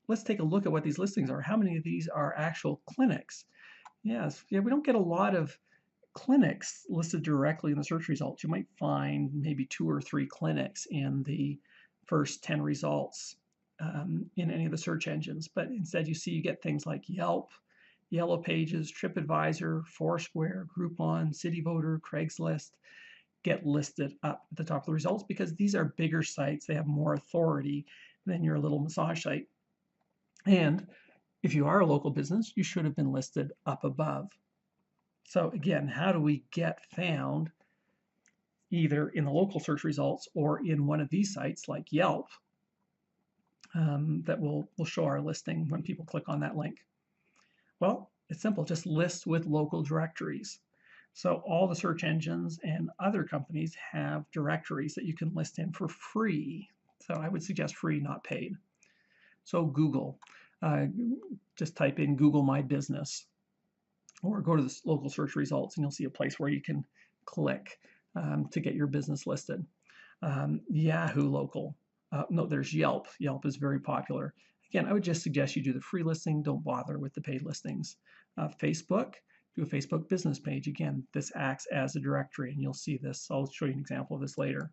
Let's take a look at what these listings are. How many of these are actual clinics? Yes, yeah, we don't get a lot of clinics listed directly in the search results. You might find maybe 2 or 3 clinics in the first 10 results in any of the search engines, but instead you get things like Yelp, Yellow Pages, TripAdvisor, Foursquare, Groupon, CityVoter, Craigslist get listed up at the top of the results because these are bigger sites. They have more authority than your little massage site. And if you are a local business, you should have been listed up above. So again, how do we get found either in the local search results or in one of these sites like Yelp that will show our listing when people click on that link? Well, it's simple, just list with local directories. So all the search engines and other companies have directories that you can list in for free. So I would suggest free, not paid. So Google, just type in Google My Business, or go to the local search results and you'll see a place where you can click to get your business listed. Yahoo Local, no, there's Yelp. Yelp is very popular. Again, I would just suggest you do the free listing. Don't bother with the paid listings. Facebook, do a Facebook business page. Again, this acts as a directory, and you'll see this. I'll show you an example of this later.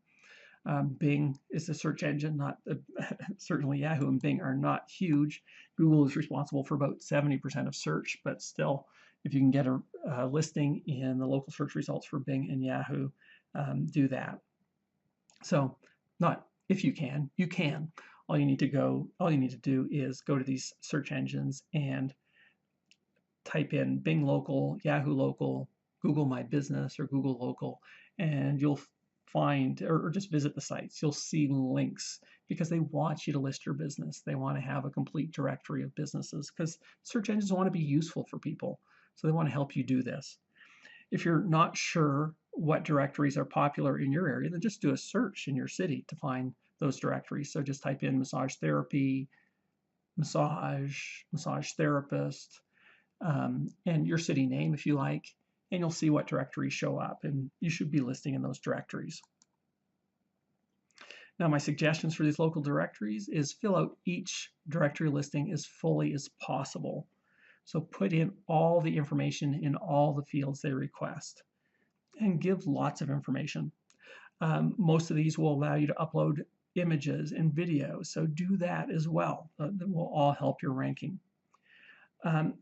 Bing is a search engine, not certainly Yahoo and Bing are not huge. Google is responsible for about 70% of search, but still, if you can get a listing in the local search results for Bing and Yahoo, do that. So, not if you can, you can. All you need to do is go to these search engines and type in Bing Local, Yahoo Local, Google My Business, or Google Local, and you'll find, or just visit the sites. You'll see links because they want you to list your business. They want to have a complete directory of businesses because search engines want to be useful for people. So they want to help you do this. If you're not sure what directories are popular in your area, then just do a search in your city to find those directories. So just type in massage therapy, massage therapist, and your city name if you like, and you'll see what directories show up, and you should be listing in those directories. Now, my suggestions for these local directories is fill out each directory listing as fully as possible. So put in all the information in all the fields they request and give lots of information. Most of these will allow you to upload images and videos, so do that as well. That will all help your ranking. A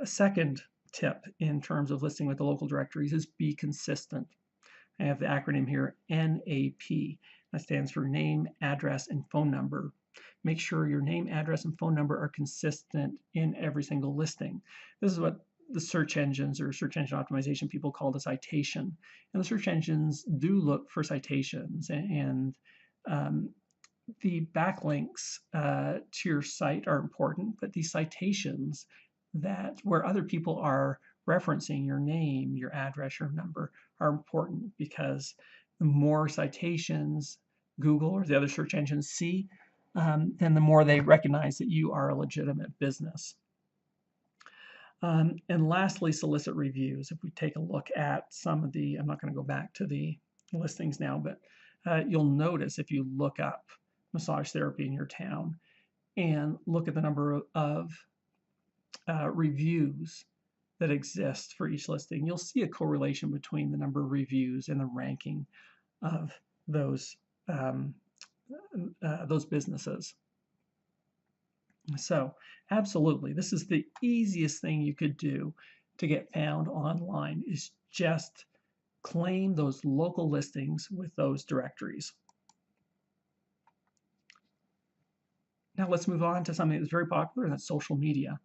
second tip in terms of listing with the local directories is be consistent. I have the acronym here, NAP. That stands for name, address, and phone number. Make sure your name, address, and phone number are consistent in every single listing. This is what the search engines or search engine optimization people call the citation. And the search engines do look for citations, and the backlinks to your site are important, but these citations that where other people are referencing your name, your address, your number are important because the more citations Google or the other search engines see, then the more they recognize that you are a legitimate business. And lastly, solicit reviews. If we take a look at some of the, I'm not going to go back to the listings now, but you'll notice if you look up massage therapy in your town and look at the number of reviews that exist for each listing, you'll see a correlation between the number of reviews and the ranking of those businesses. So absolutely, this is the easiest thing you could do to get found online, is just claim those local listings with those directories. Now let's move on to something that's very popular, and that's social media.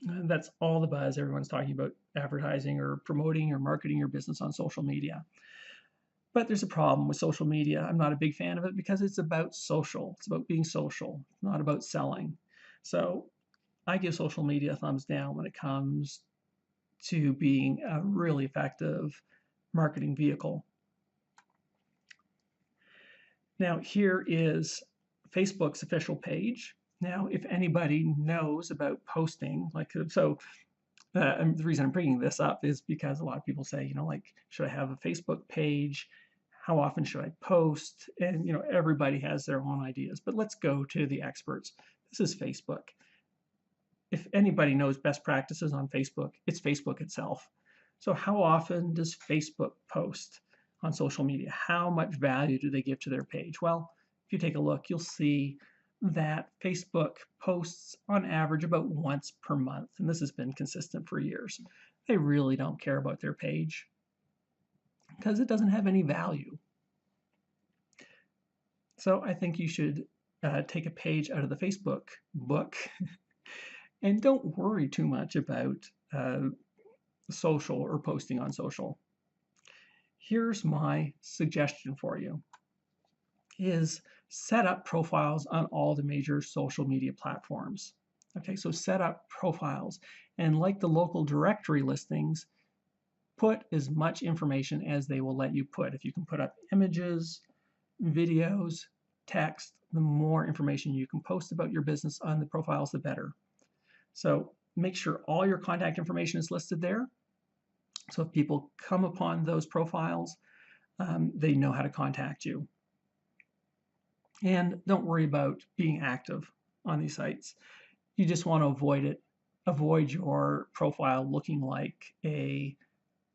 That's all the buzz. Everyone's talking about advertising or promoting or marketing your business on social media. But there's a problem with social media. I'm not a big fan of it because it's about social. It's about being social, not about selling. So I give social media a thumbs down when it comes to being a really effective marketing vehicle. Now here is Facebook's official page. Now, if anybody knows about posting, so and the reason I'm bringing this up is because a lot of people say, like, should I have a Facebook page? How often should I post? And, everybody has their own ideas, but let's go to the experts. This is Facebook. If anybody knows best practices on Facebook, it's Facebook itself. So how often does Facebook post on social media? How much value do they give to their page? Well, if you take a look, you'll see that Facebook posts on average about once per month, and this has been consistent for years. They really don't care about their page because it doesn't have any value. So I think you should take a page out of the Facebook book and don't worry too much about social or posting on social. Here's my suggestion for you is set up profiles on all the major social media platforms. Okay, so set up profiles, and like the local directory listings, put as much information as they will let you put. If you can put up images, videos, text, the more information you can post about your business on the profiles, the better. So make sure all your contact information is listed there. So if people come upon those profiles, they know how to contact you. And don't worry about being active on these sites. You just want to avoid it. Avoid your profile looking like a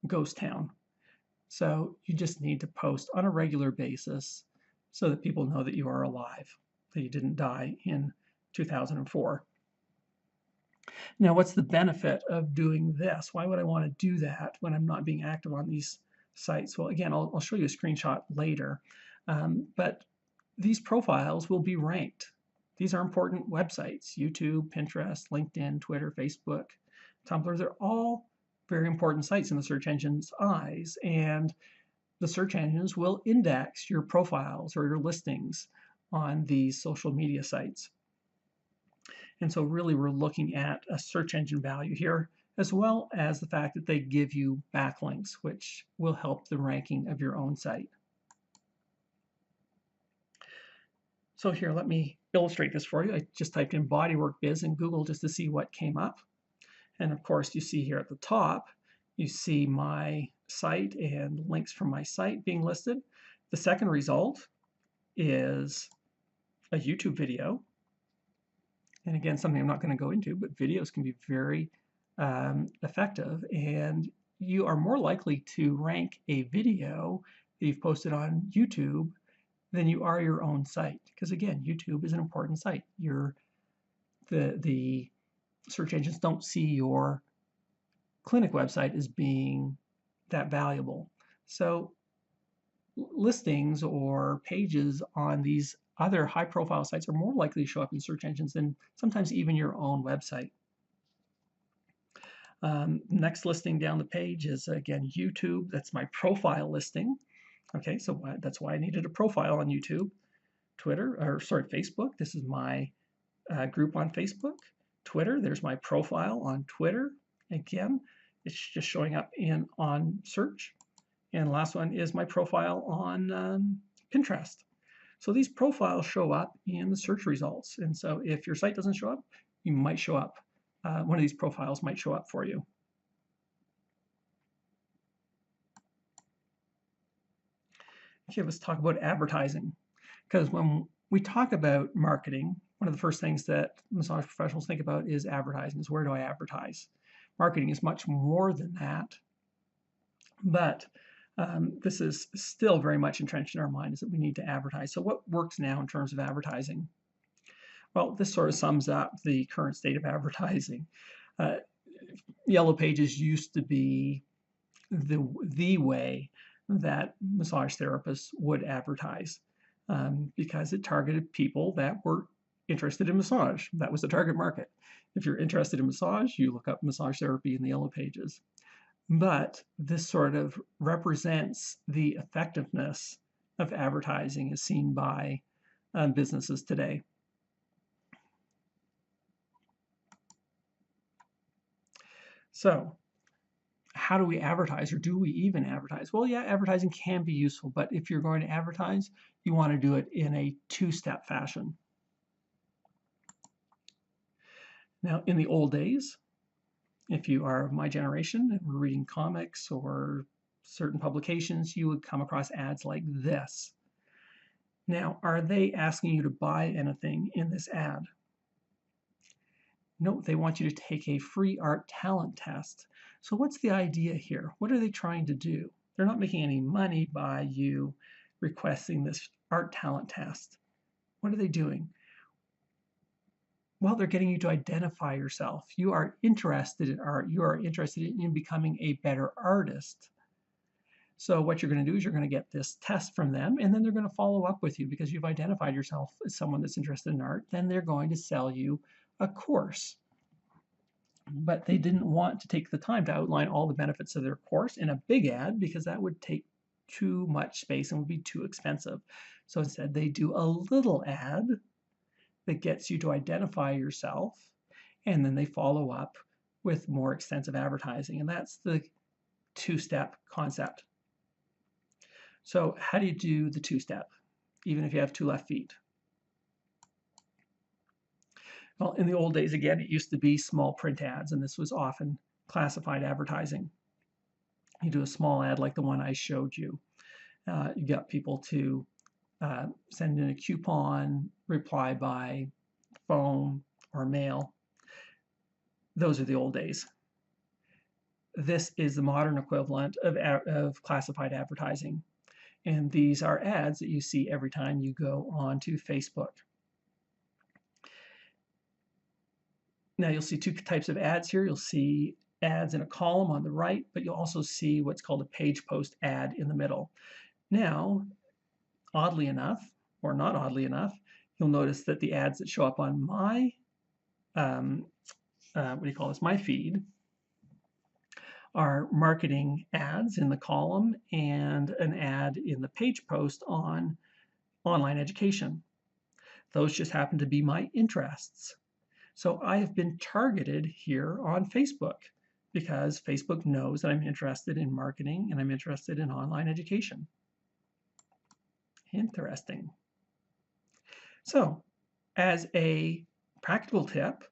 ghost town. So you just need to post on a regular basis so that people know that you are alive, that you didn't die in 2004. Now, what's the benefit of doing this? Why would I want to do that when I'm not being active on these sites? Well, again, I'll show you a screenshot later, but these profiles will be ranked. These are important websites: YouTube, Pinterest, LinkedIn, Twitter, Facebook, Tumblr. They're all very important sites in the search engine's eyes, and the search engines will index your profiles or your listings on these social media sites. And so really we're looking at a search engine value here, as well as the fact that they give you backlinks, which will help the ranking of your own site. So here, let me illustrate this for you. I just typed in Bodywork Biz in Google just to see what came up. And of course, you see here at the top, you see my site and links from my site being listed. The second result is a YouTube video. And again, something I'm not going to go into, but videos can be very effective. And you are more likely to rank a video that you've posted on YouTube than you are your own site. Because again, YouTube is an important site. The search engines don't see your clinic website as being that valuable. So listings or pages on these other high-profile sites are more likely to show up in search engines than sometimes even your own website. Next listing down the page is, again, YouTube. That's my profile listing. Okay, so that's why I needed a profile on YouTube. Facebook. This is my group on Facebook. Twitter, there's my profile on Twitter. Again, it's just showing up on search. And the last one is my profile on Pinterest. So these profiles show up in the search results. And so if your site doesn't show up, you might show up. One of these profiles might show up for you. Okay, let's talk about advertising. Because when we talk about marketing, one of the first things that massage professionals think about is advertising. Is where do I advertise? Marketing is much more than that. But this is still very much entrenched in our mind, is that we need to advertise. So what works now in terms of advertising? Well, this sort of sums up the current state of advertising. Yellow Pages used to be the way that massage therapists would advertise because it targeted people that were interested in massage. That was the target market. If you're interested in massage, you look up massage therapy in the Yellow Pages. But this sort of represents the effectiveness of advertising as seen by businesses today. So how do we advertise, or do we even advertise? Well, yeah, advertising can be useful, but if you're going to advertise, you want to do it in a two-step fashion. Now, in the old days, If you are of my generation and were reading comics or certain publications, you would come across ads like this. Now, are they asking you to buy anything in this ad? No, they want you to take a free art talent test. So what's the idea here? What are they trying to do? They're not making any money by you requesting this art talent test. What are they doing? Well, they're getting you to identify yourself. You are interested in art. You are interested in becoming a better artist. So what you're going to do is you're going to get this test from them, and then they're going to follow up with you because you've identified yourself as someone that's interested in art. Then they're going to sell you a course. But they didn't want to take the time to outline all the benefits of their course in a big ad because that would take too much space and would be too expensive. So instead, they do a little ad that gets you to identify yourself, and then they follow up with more extensive advertising. And that's the two-step concept. So how do you do the two-step, even if you have two left feet? Well, in the old days, again, it used to be small print ads, and this was often classified advertising. You do a small ad like the one I showed you. You got people to send in a coupon, reply by phone or mail. Those are the old days. This is the modern equivalent of classified advertising. And these are ads that you see every time you go onto Facebook. Now you'll see two types of ads here. You'll see ads in a column on the right, but you'll also see what's called a page post ad in the middle. Now, oddly enough, or not oddly enough, you'll notice that the ads that show up on my, my feed are marketing ads in the column and an ad in the page post on online education. Those just happen to be my interests. So I have been targeted here on Facebook because Facebook knows that I'm interested in marketing and I'm interested in online education. Interesting. So as a practical tip,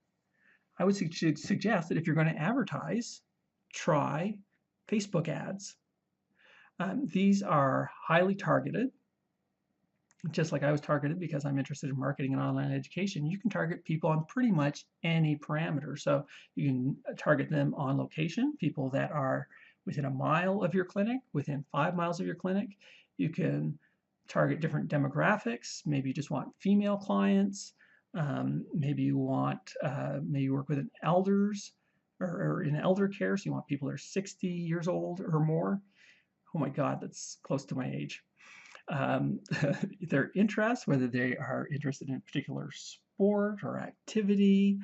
I would suggest that if you're going to advertise, try Facebook ads. These are highly targeted, just like I was targeted because I'm interested in marketing and online education. You can target people on pretty much any parameter. So you can target them on location, people that are within a mile of your clinic, within 5 miles of your clinic. You can target different demographics. Maybe you just want female clients. Maybe you want, maybe you work with elders or in elder care, so you want people that are 60 years old or more. Oh my God, that's close to my age. Their interests, whether they are interested in a particular sport or activity,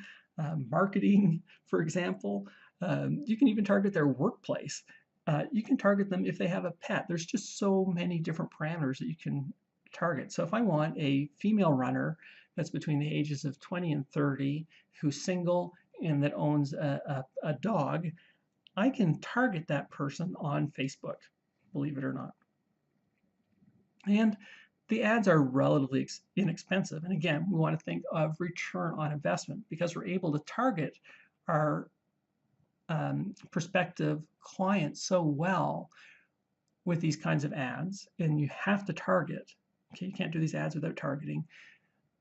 marketing, for example. You can even target their workplace. You can target them if they have a pet. There's just so many different parameters that you can target. So if I want a female runner that's between the ages of 20 and 30, who's single and that owns a dog, I can target that person on Facebook, believe it or not. And the ads are relatively inexpensive. And again, we want to think of return on investment because we're able to target our prospective clients so well with these kinds of ads. And you have to target. Okay, you can't do these ads without targeting.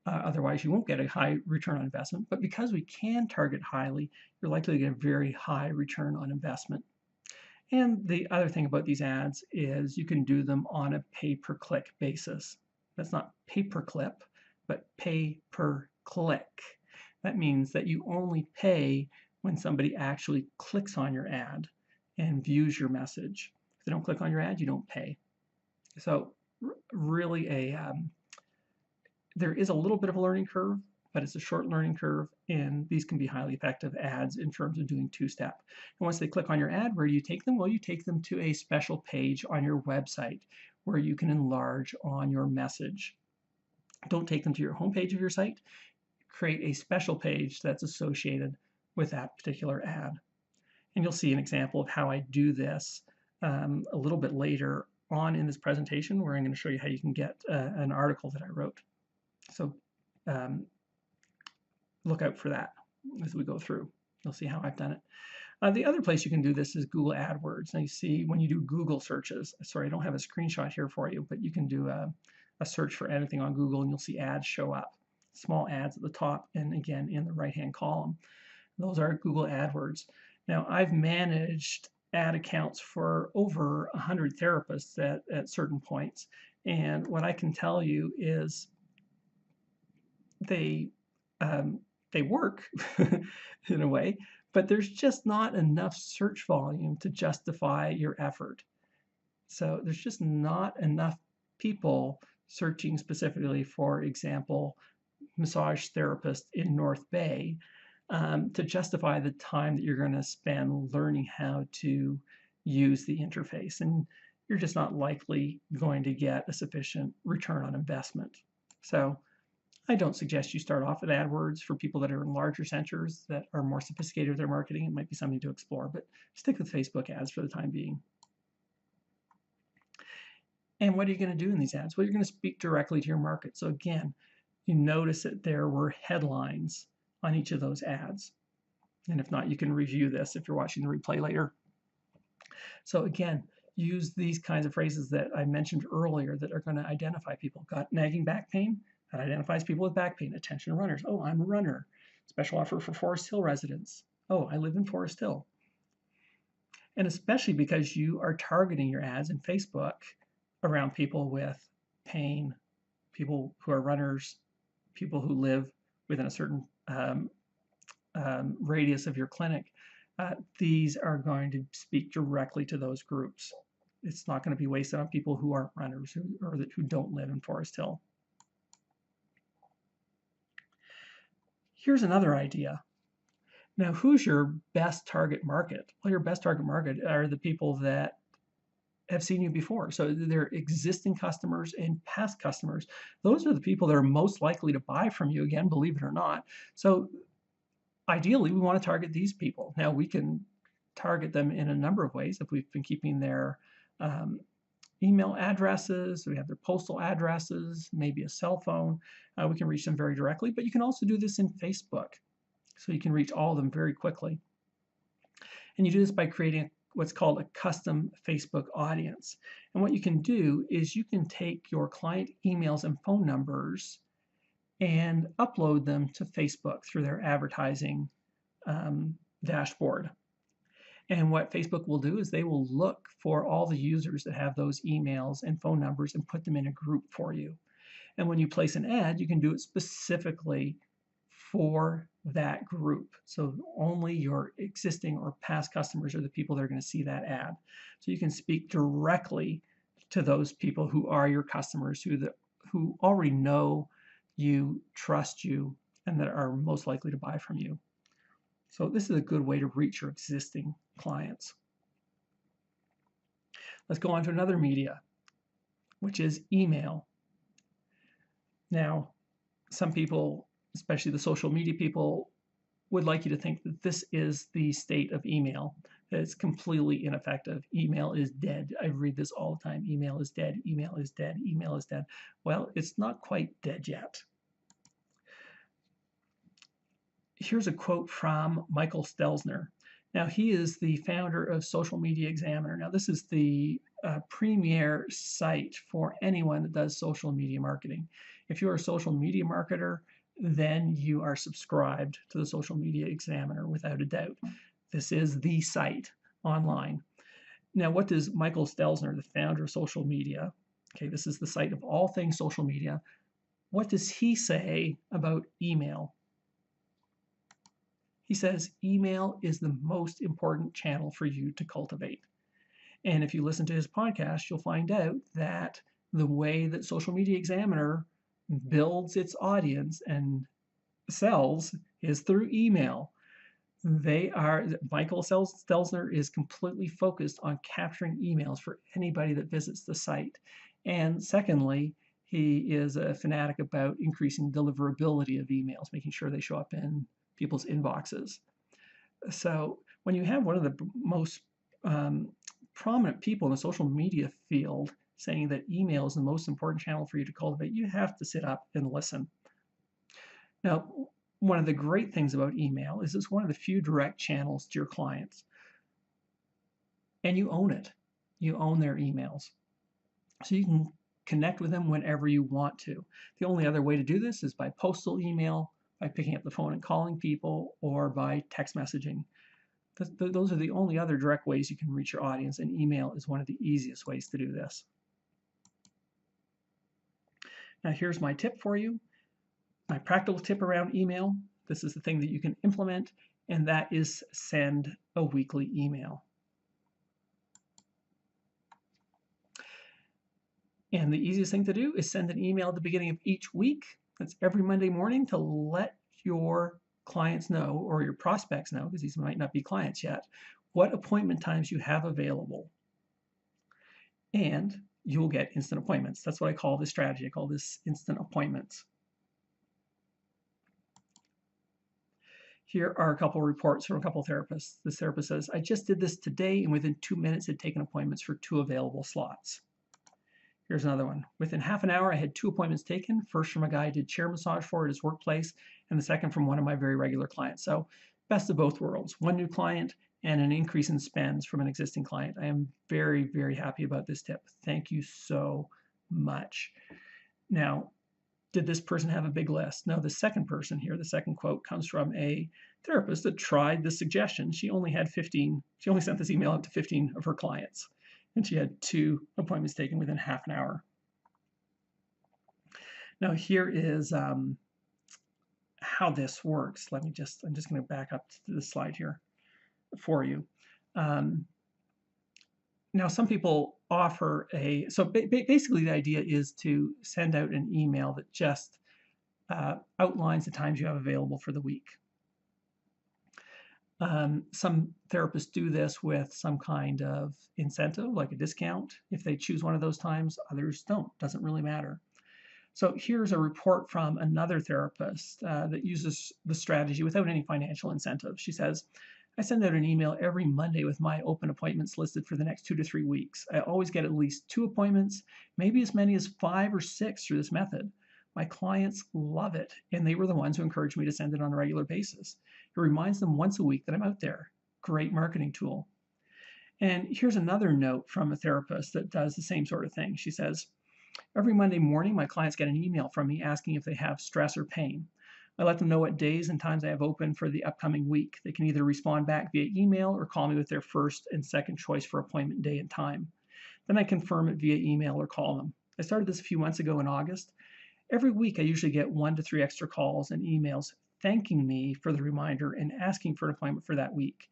Otherwise, you won't get a high return on investment. But because we can target highly, you're likely to get a very high return on investment. And the other thing about these ads is you can do them on a pay-per-click basis. That's not pay-per-clip, but pay-per-click. That means that you only pay when somebody actually clicks on your ad and views your message. If they don't click on your ad, you don't pay. So really there is a little bit of a learning curve, but it's a short learning curve, and these can be highly effective ads in terms of doing two-step. And once they click on your ad, where do you take them? Well, you take them to a special page on your website where you can enlarge on your message. Don't take them to your homepage of your site. Create a special page that's associated with that particular ad. And you'll see an example of how I do this a little bit later on in this presentation, where I'm going to show you how you can get an article that I wrote. So look out for that as we go through. You'll see how I've done it. The other place you can do this is Google AdWords. And you see when you do Google searches, sorry, I don't have a screenshot here for you, but you can do a search for anything on Google and you'll see ads show up, small ads at the top and again in the right-hand column. Those are Google AdWords. Now, I've managed ad accounts for over 100 therapists at certain points. And what I can tell you is they work in a way, but there's just not enough search volume to justify your effort. So there's just not enough people searching specifically, for example, massage therapist in North Bay to justify the time that you're going to spend learning how to use the interface. And you're just not likely going to get a sufficient return on investment. So I don't suggest you start off with AdWords. For people that are in larger centers that are more sophisticated with their marketing, it might be something to explore, but stick with Facebook ads for the time being. And what are you going to do in these ads? Well, you're going to speak directly to your market. So again, you notice that there were headlines on each of those ads. And if not, you can review this if you're watching the replay later. So again, use these kinds of phrases that I mentioned earlier that are going to identify people. Got nagging back pain? That identifies people with back pain. Attention runners. Oh, I'm a runner. Special offer for Forest Hill residents. Oh, I live in Forest Hill. And especially because you are targeting your ads in Facebook around people with pain, people who are runners, people who live within a certain radius of your clinic, these are going to speak directly to those groups. It's not going to be wasted on people who aren't runners or who don't live in Forest Hill. Here's another idea. Now, who's your best target market? Well, your best target market are the people that have seen you before. So they're existing customers and past customers. Those are the people that are most likely to buy from you, again, believe it or not. So ideally, we want to target these people. Now, we can target them in a number of ways. If we've been keeping their email addresses, we have their postal addresses, maybe a cell phone, we can reach them very directly. But you can also do this in Facebook. So you can reach all of them very quickly. And you do this by creating what's called a custom Facebook audience. And what you can do is you can take your client emails and phone numbers and upload them to Facebook through their advertising dashboard. And what Facebook will do is they will look for all the users that have those emails and phone numbers and put them in a group for you. And when you place an ad, you can do it specifically for that group. So only your existing or past customers are the people that are going to see that ad. So you can speak directly to those people who are your customers, who already know you, trust you, and that are most likely to buy from you. So this is a good way to reach your existing clients. Let's go on to another media, which is email. Now, some people, especially the social media people, would like you to think that this is the state of email, that it's completely ineffective. Email is dead. I read this all the time. Email is dead. Email is dead. Email is dead. Well, it's not quite dead yet. Here's a quote from Michael Stelzner. Now, he is the founder of Social Media Examiner. Now, this is the premier site for anyone that does social media marketing. If you're a social media marketer, then you are subscribed to the Social Media Examiner without a doubt. This is the site online. Now, what does Michael Stelzner, the founder of social media, okay, this is the site of all things social media, what does he say about email? He says email is the most important channel for you to cultivate. And if you listen to his podcast, you'll find out that the way that Social Media Examiner builds its audience and sells is through email. Michael Stelzner is completely focused on capturing emails for anybody that visits the site. And secondly, he is a fanatic about increasing deliverability of emails, making sure they show up in people's inboxes. So when you have one of the most prominent people in the social media field saying that email is the most important channel for you to cultivate, you have to sit up and listen. Now, one of the great things about email is it's one of the few direct channels to your clients. and you own it. You own their emails. So you can connect with them whenever you want to. The only other way to do this is by postal email, by picking up the phone and calling people, or by text messaging. Those are the only other direct ways you can reach your audience, and email is one of the easiest ways to do this. Now here's my tip for you, my practical tip around email. This is the thing that you can implement, and that is send a weekly email. And the easiest thing to do is send an email at the beginning of each week. That's every Monday morning, to let your clients know, or your prospects know, because these might not be clients yet, what appointment times you have available. And you'll get instant appointments. That's what I call this strategy. I call this instant appointments. Here are a couple of reports from a couple of therapists. This therapist says, I just did this today, and within 2 minutes had taken appointments for 2 available slots. Here's another one. Within half an hour, I had 2 appointments taken. First from a guy I did chair massage for at his workplace, and the second from one of my very regular clients. So best of both worlds. One new client and an increase in spends from an existing client. I am very, very happy about this tip. Thank you so much. Now, did this person have a big list? No, the second person here, the second quote, comes from a therapist that tried this suggestion. She only had 15, she only sent this email out to 15 of her clients, and she had 2 appointments taken within half an hour. Now here is how this works. I'm just going to back up to the slide here for you. Now some people offer basically the idea is to send out an email that just outlines the times you have available for the week. Some therapists do this with some kind of incentive, like a discount, if they choose one of those times. Others don't. Doesn't really matter. So here's a report from another therapist that uses the strategy without any financial incentive. She says, I send out an email every Monday with my open appointments listed for the next 2 to 3 weeks. I always get at least 2 appointments, maybe as many as 5 or 6 through this method. My clients love it, and they were the ones who encouraged me to send it on a regular basis. It reminds them once a week that I'm out there. Great marketing tool. And here's another note from a therapist that does the same sort of thing. She says, every Monday morning, my clients get an email from me asking if they have stress or pain. I let them know what days and times I have open for the upcoming week. They can either respond back via email or call me with their first and second choice for appointment day and time. Then I confirm it via email or call them. I started this a few months ago in August. Every week, I usually get 1 to 3 extra calls and emails thanking me for the reminder and asking for an appointment for that week.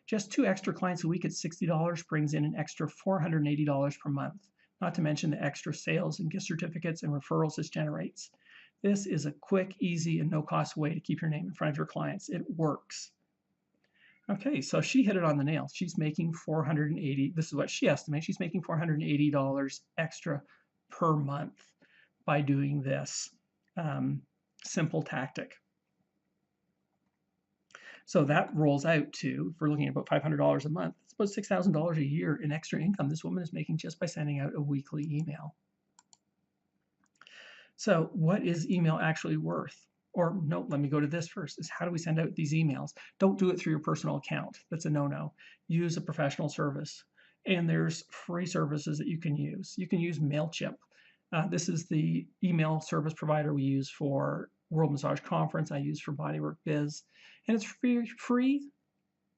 Just 2 extra clients a week at $60 brings in an extra $480 per month, not to mention the extra sales and gift certificates and referrals this generates. This is a quick, easy, and no-cost way to keep your name in front of your clients. It works. Okay, so she hit it on the nail. She's making $480. This is what she estimates. She's making $480 extra per month by doing this simple tactic. So that rolls out to, if we're looking at about $500 a month, it's about $6,000 a year in extra income this woman is making just by sending out a weekly email. So what is email actually worth? Or no, let me go to this first, is how do we send out these emails? Don't do it through your personal account. That's a no-no. Use a professional service. And there's free services that you can use. You can use MailChimp. This is the email service provider we use for World Massage Conference. I use for Bodywork Biz. And it's free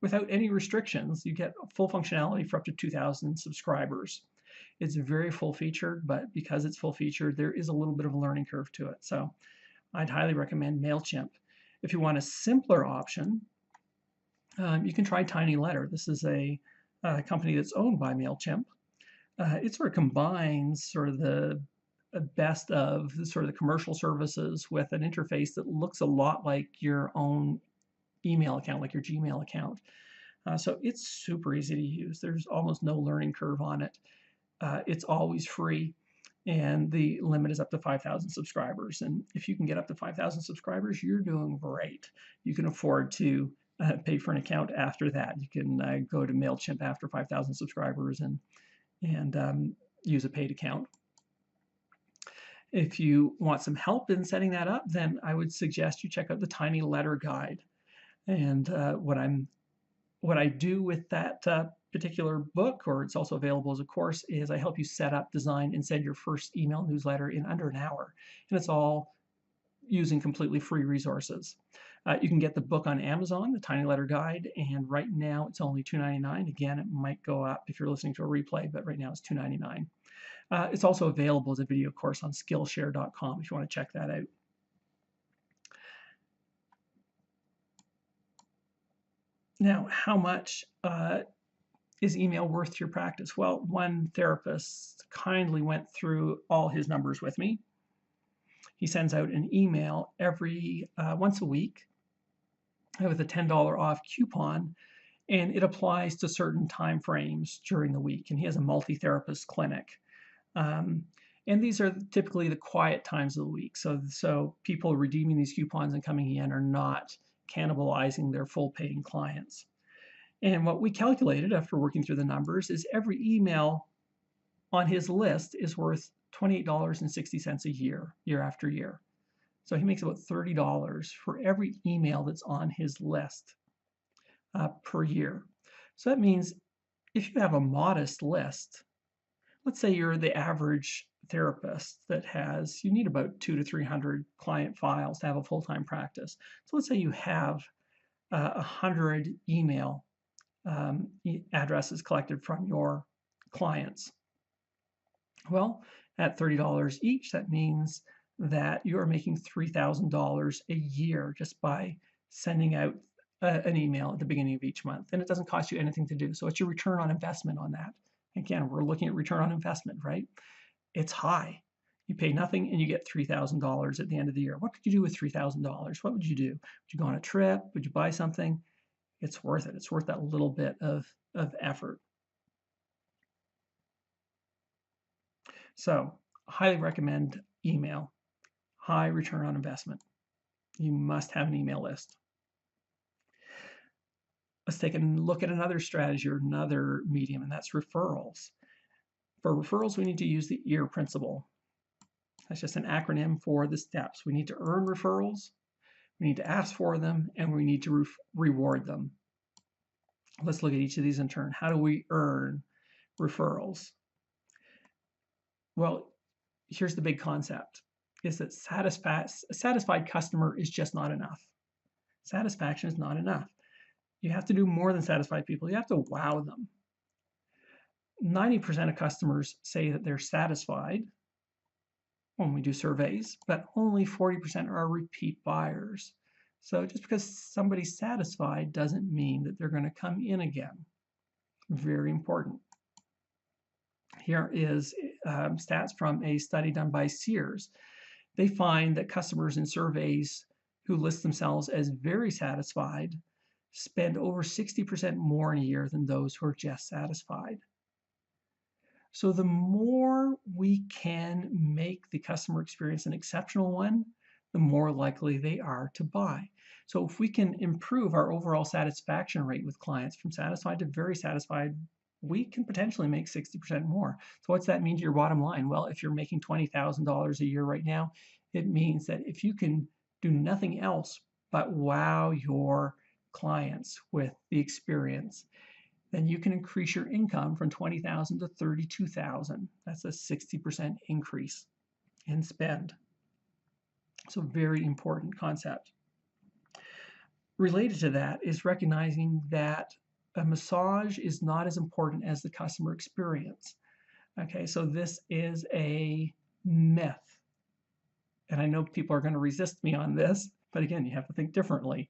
without any restrictions. You get full functionality for up to 2,000 subscribers. It's very full-featured, but because it's full-featured, there is a little bit of a learning curve to it. So I'd highly recommend MailChimp. If you want a simpler option, you can try TinyLetter. This is a company that's owned by MailChimp. It sort of combines sort of the best of sort of the commercial services with an interface that looks a lot like your own email account, like your Gmail account. So it's super easy to use. There's almost no learning curve on it. It's always free, and the limit is up to 5,000 subscribers. And if you can get up to 5,000 subscribers, you're doing great. You can afford to pay for an account after that. You can go to MailChimp after 5,000 subscribers and use a paid account. If you want some help in setting that up, then I would suggest you check out the TinyLetter guide. And what I do with that particular book, or it's also available as a course, is I help you set up, design, and send your first email newsletter in under an hour. And it's all using completely free resources. You can get the book on Amazon, the Tiny Letter Guide, and right now it's only $2.99. Again, it might go up if you're listening to a replay, but right now it's $2.99. It's also available as a video course on Skillshare.com if you want to check that out. Now, how much is email worth to your practice? Well, one therapist kindly went through all his numbers with me. He sends out an email every once a week with a $10 off coupon, and it applies to certain time frames during the week. And he has a multi-therapist clinic. And these are typically the quiet times of the week. So people redeeming these coupons and coming in are not cannibalizing their full paying clients. And what we calculated after working through the numbers is every email on his list is worth $28.60 a year, year after year. So he makes about $30 for every email that's on his list per year. So that means if you have a modest list, let's say you're the average therapist that you need about 200 to 300 client files to have a full-time practice. So let's say you have 100 email addresses collected from your clients. Well, at $30 each, that means that you are making $3,000 a year just by sending out an email at the beginning of each month. And it doesn't cost you anything to do. So it's your return on investment on that. Again, we're looking at return on investment, right? It's high. You pay nothing and you get $3,000 at the end of the year. What could you do with $3,000? What would you do? Would you go on a trip? Would you buy something? It's worth it. It's worth that little bit of effort. So I highly recommend email. High return on investment. You must have an email list. Let's take a look at another strategy or another medium, and that's referrals. For referrals, we need to use the EAR principle. That's just an acronym for the steps. We need to earn referrals, we need to ask for them, and we need to reward them. Let's look at each of these in turn. How do we earn referrals? Well, here's the big concept, is that a satisfied customer is just not enough. Satisfaction is not enough. You have to do more than satisfy people. You have to wow them. 90% of customers say that they're satisfied when we do surveys, but only 40% are repeat buyers. So just because somebody's satisfied doesn't mean that they're going to come in again. Very important. Here is stats from a study done by Sears. They find that customers in surveys who list themselves as very satisfied spend over 60% more in a year than those who are just satisfied. So the more we can make the customer experience an exceptional one, the more likely they are to buy. So if we can improve our overall satisfaction rate with clients from satisfied to very satisfied, we can potentially make 60% more. So what's that mean to your bottom line? Well, if you're making $20,000 a year right now, it means that if you can do nothing else but wow your clients with the experience, then you can increase your income from $20,000 to $32,000. That's a 60% increase in spend. So very important concept. Related to that is recognizing that a massage is not as important as the customer experience. Okay, so this is a myth. And I know people are going to resist me on this, but again, you have to think differently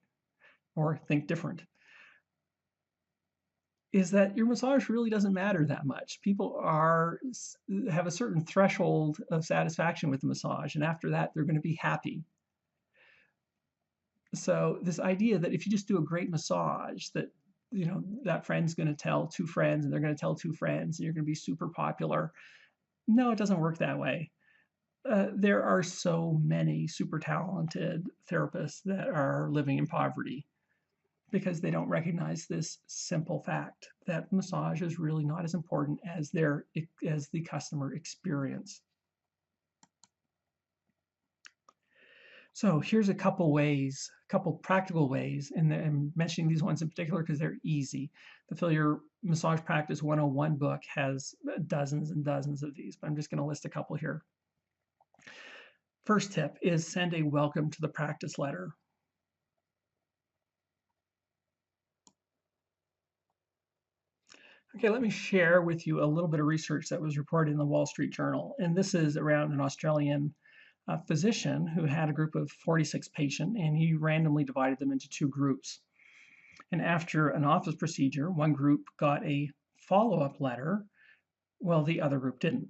or think different. Is that your massage really doesn't matter that much. People have a certain threshold of satisfaction with the massage, and after that, they're going to be happy. So this idea that if you just do a great massage, that that friend's going to tell two friends, and they're going to tell two friends, and you're going to be super popular. No, it doesn't work that way. There are so many super talented therapists that are living in poverty because they don't recognize this simple fact that massage is really not as important as the customer experience. So here's a couple ways, a couple practical ways, and I'm mentioning these ones in particular because they're easy. The Fill Your Massage Practice 101 book has dozens and dozens of these, but I'm just going to list a couple here. First tip is send a welcome to the practice letter. Okay, let me share with you a little bit of research that was reported in the Wall Street Journal. And this is around an Australian physician who had a group of 46 patients, and he randomly divided them into two groups. And after an office procedure, one group got a follow-up letter, while the other group didn't.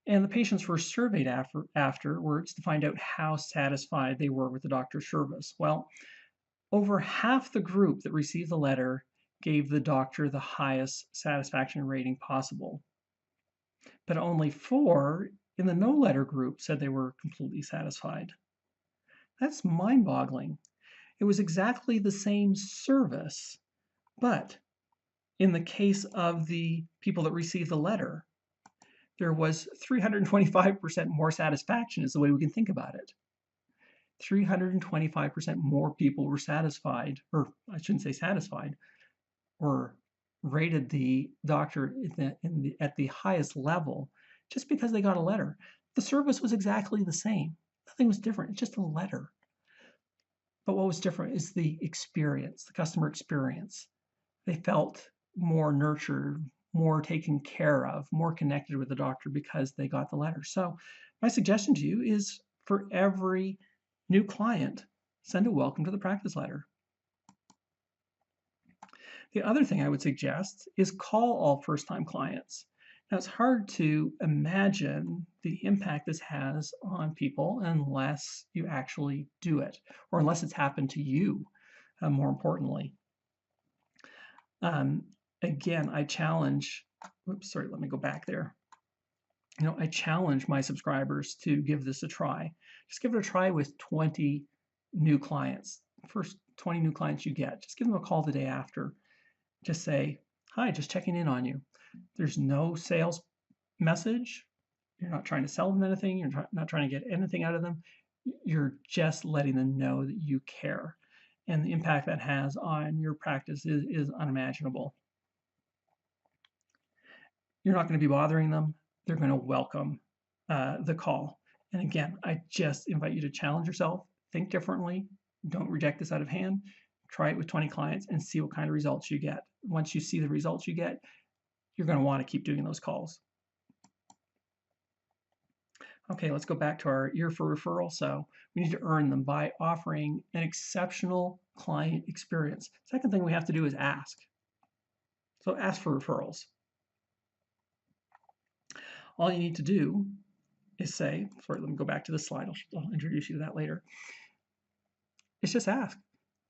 And the patients were surveyed afterwards to find out how satisfied they were with the doctor's service. Well, over half the group that received the letter gave the doctor the highest satisfaction rating possible. But only 4 in the no letter group said they were completely satisfied. That's mind-boggling. It was exactly the same service, but in the case of the people that received the letter, there was 325% more satisfaction is the way we can think about it. 325% more people were satisfied, or I shouldn't say satisfied, or rated the doctor at the highest level just because they got a letter. The service was exactly the same. Nothing was different. It's just a letter. But what was different is the experience, the customer experience. They felt more nurtured, more taken care of, more connected with the doctor because they got the letter. So my suggestion to you is for every new client, send a welcome to the practice letter. The other thing I would suggest is call all first-time clients. Now, it's hard to imagine the impact this has on people unless you actually do it, or unless it's happened to you, more importantly. Again, I challenge, oops, sorry, let me go back there. I challenge my subscribers to give this a try. Just give it a try with 20 new clients. First 20 new clients you get, just give them a call the day after. Just say, hi, just checking in on you. There's no sales message. You're not trying to sell them anything. You're not trying to get anything out of them. You're just letting them know that you care. And the impact that has on your practice is unimaginable. You're not going to be bothering them. They're going to welcome the call. And again, I just invite you to challenge yourself, think differently, don't reject this out of hand. Try it with 20 clients and see what kind of results you get. Once you see the results you get, you're going to want to keep doing those calls. Okay, let's go back to our ear for referral. So we need to earn them by offering an exceptional client experience. Second thing we have to do is ask. So ask for referrals. All you need to do is say, sorry, let me go back to this slide. I'll introduce you to that later. It's just ask.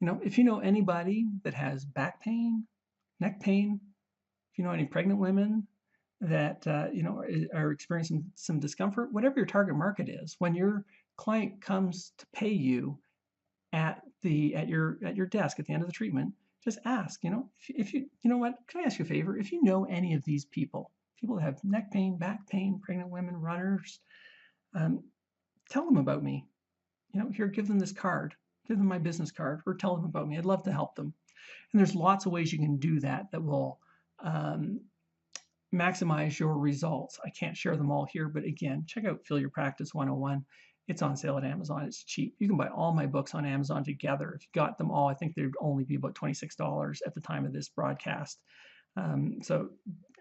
If you know anybody that has back pain, neck pain, if you know any pregnant women that are experiencing some discomfort, whatever your target market is, when your client comes to pay you at your desk at the end of the treatment, just ask. If you know what, can I ask you a favor? If you know any of these people that have neck pain, back pain, pregnant women, runners, tell them about me. Here, give them this card. Give them my business card, or tell them about me. I'd love to help them. And there's lots of ways you can do that will maximize your results. I can't share them all here, but again, check out Fill Your Practice 101. It's on sale at Amazon. It's cheap. You can buy all my books on Amazon together. If you got them all, I think they'd only be about $26 at the time of this broadcast. So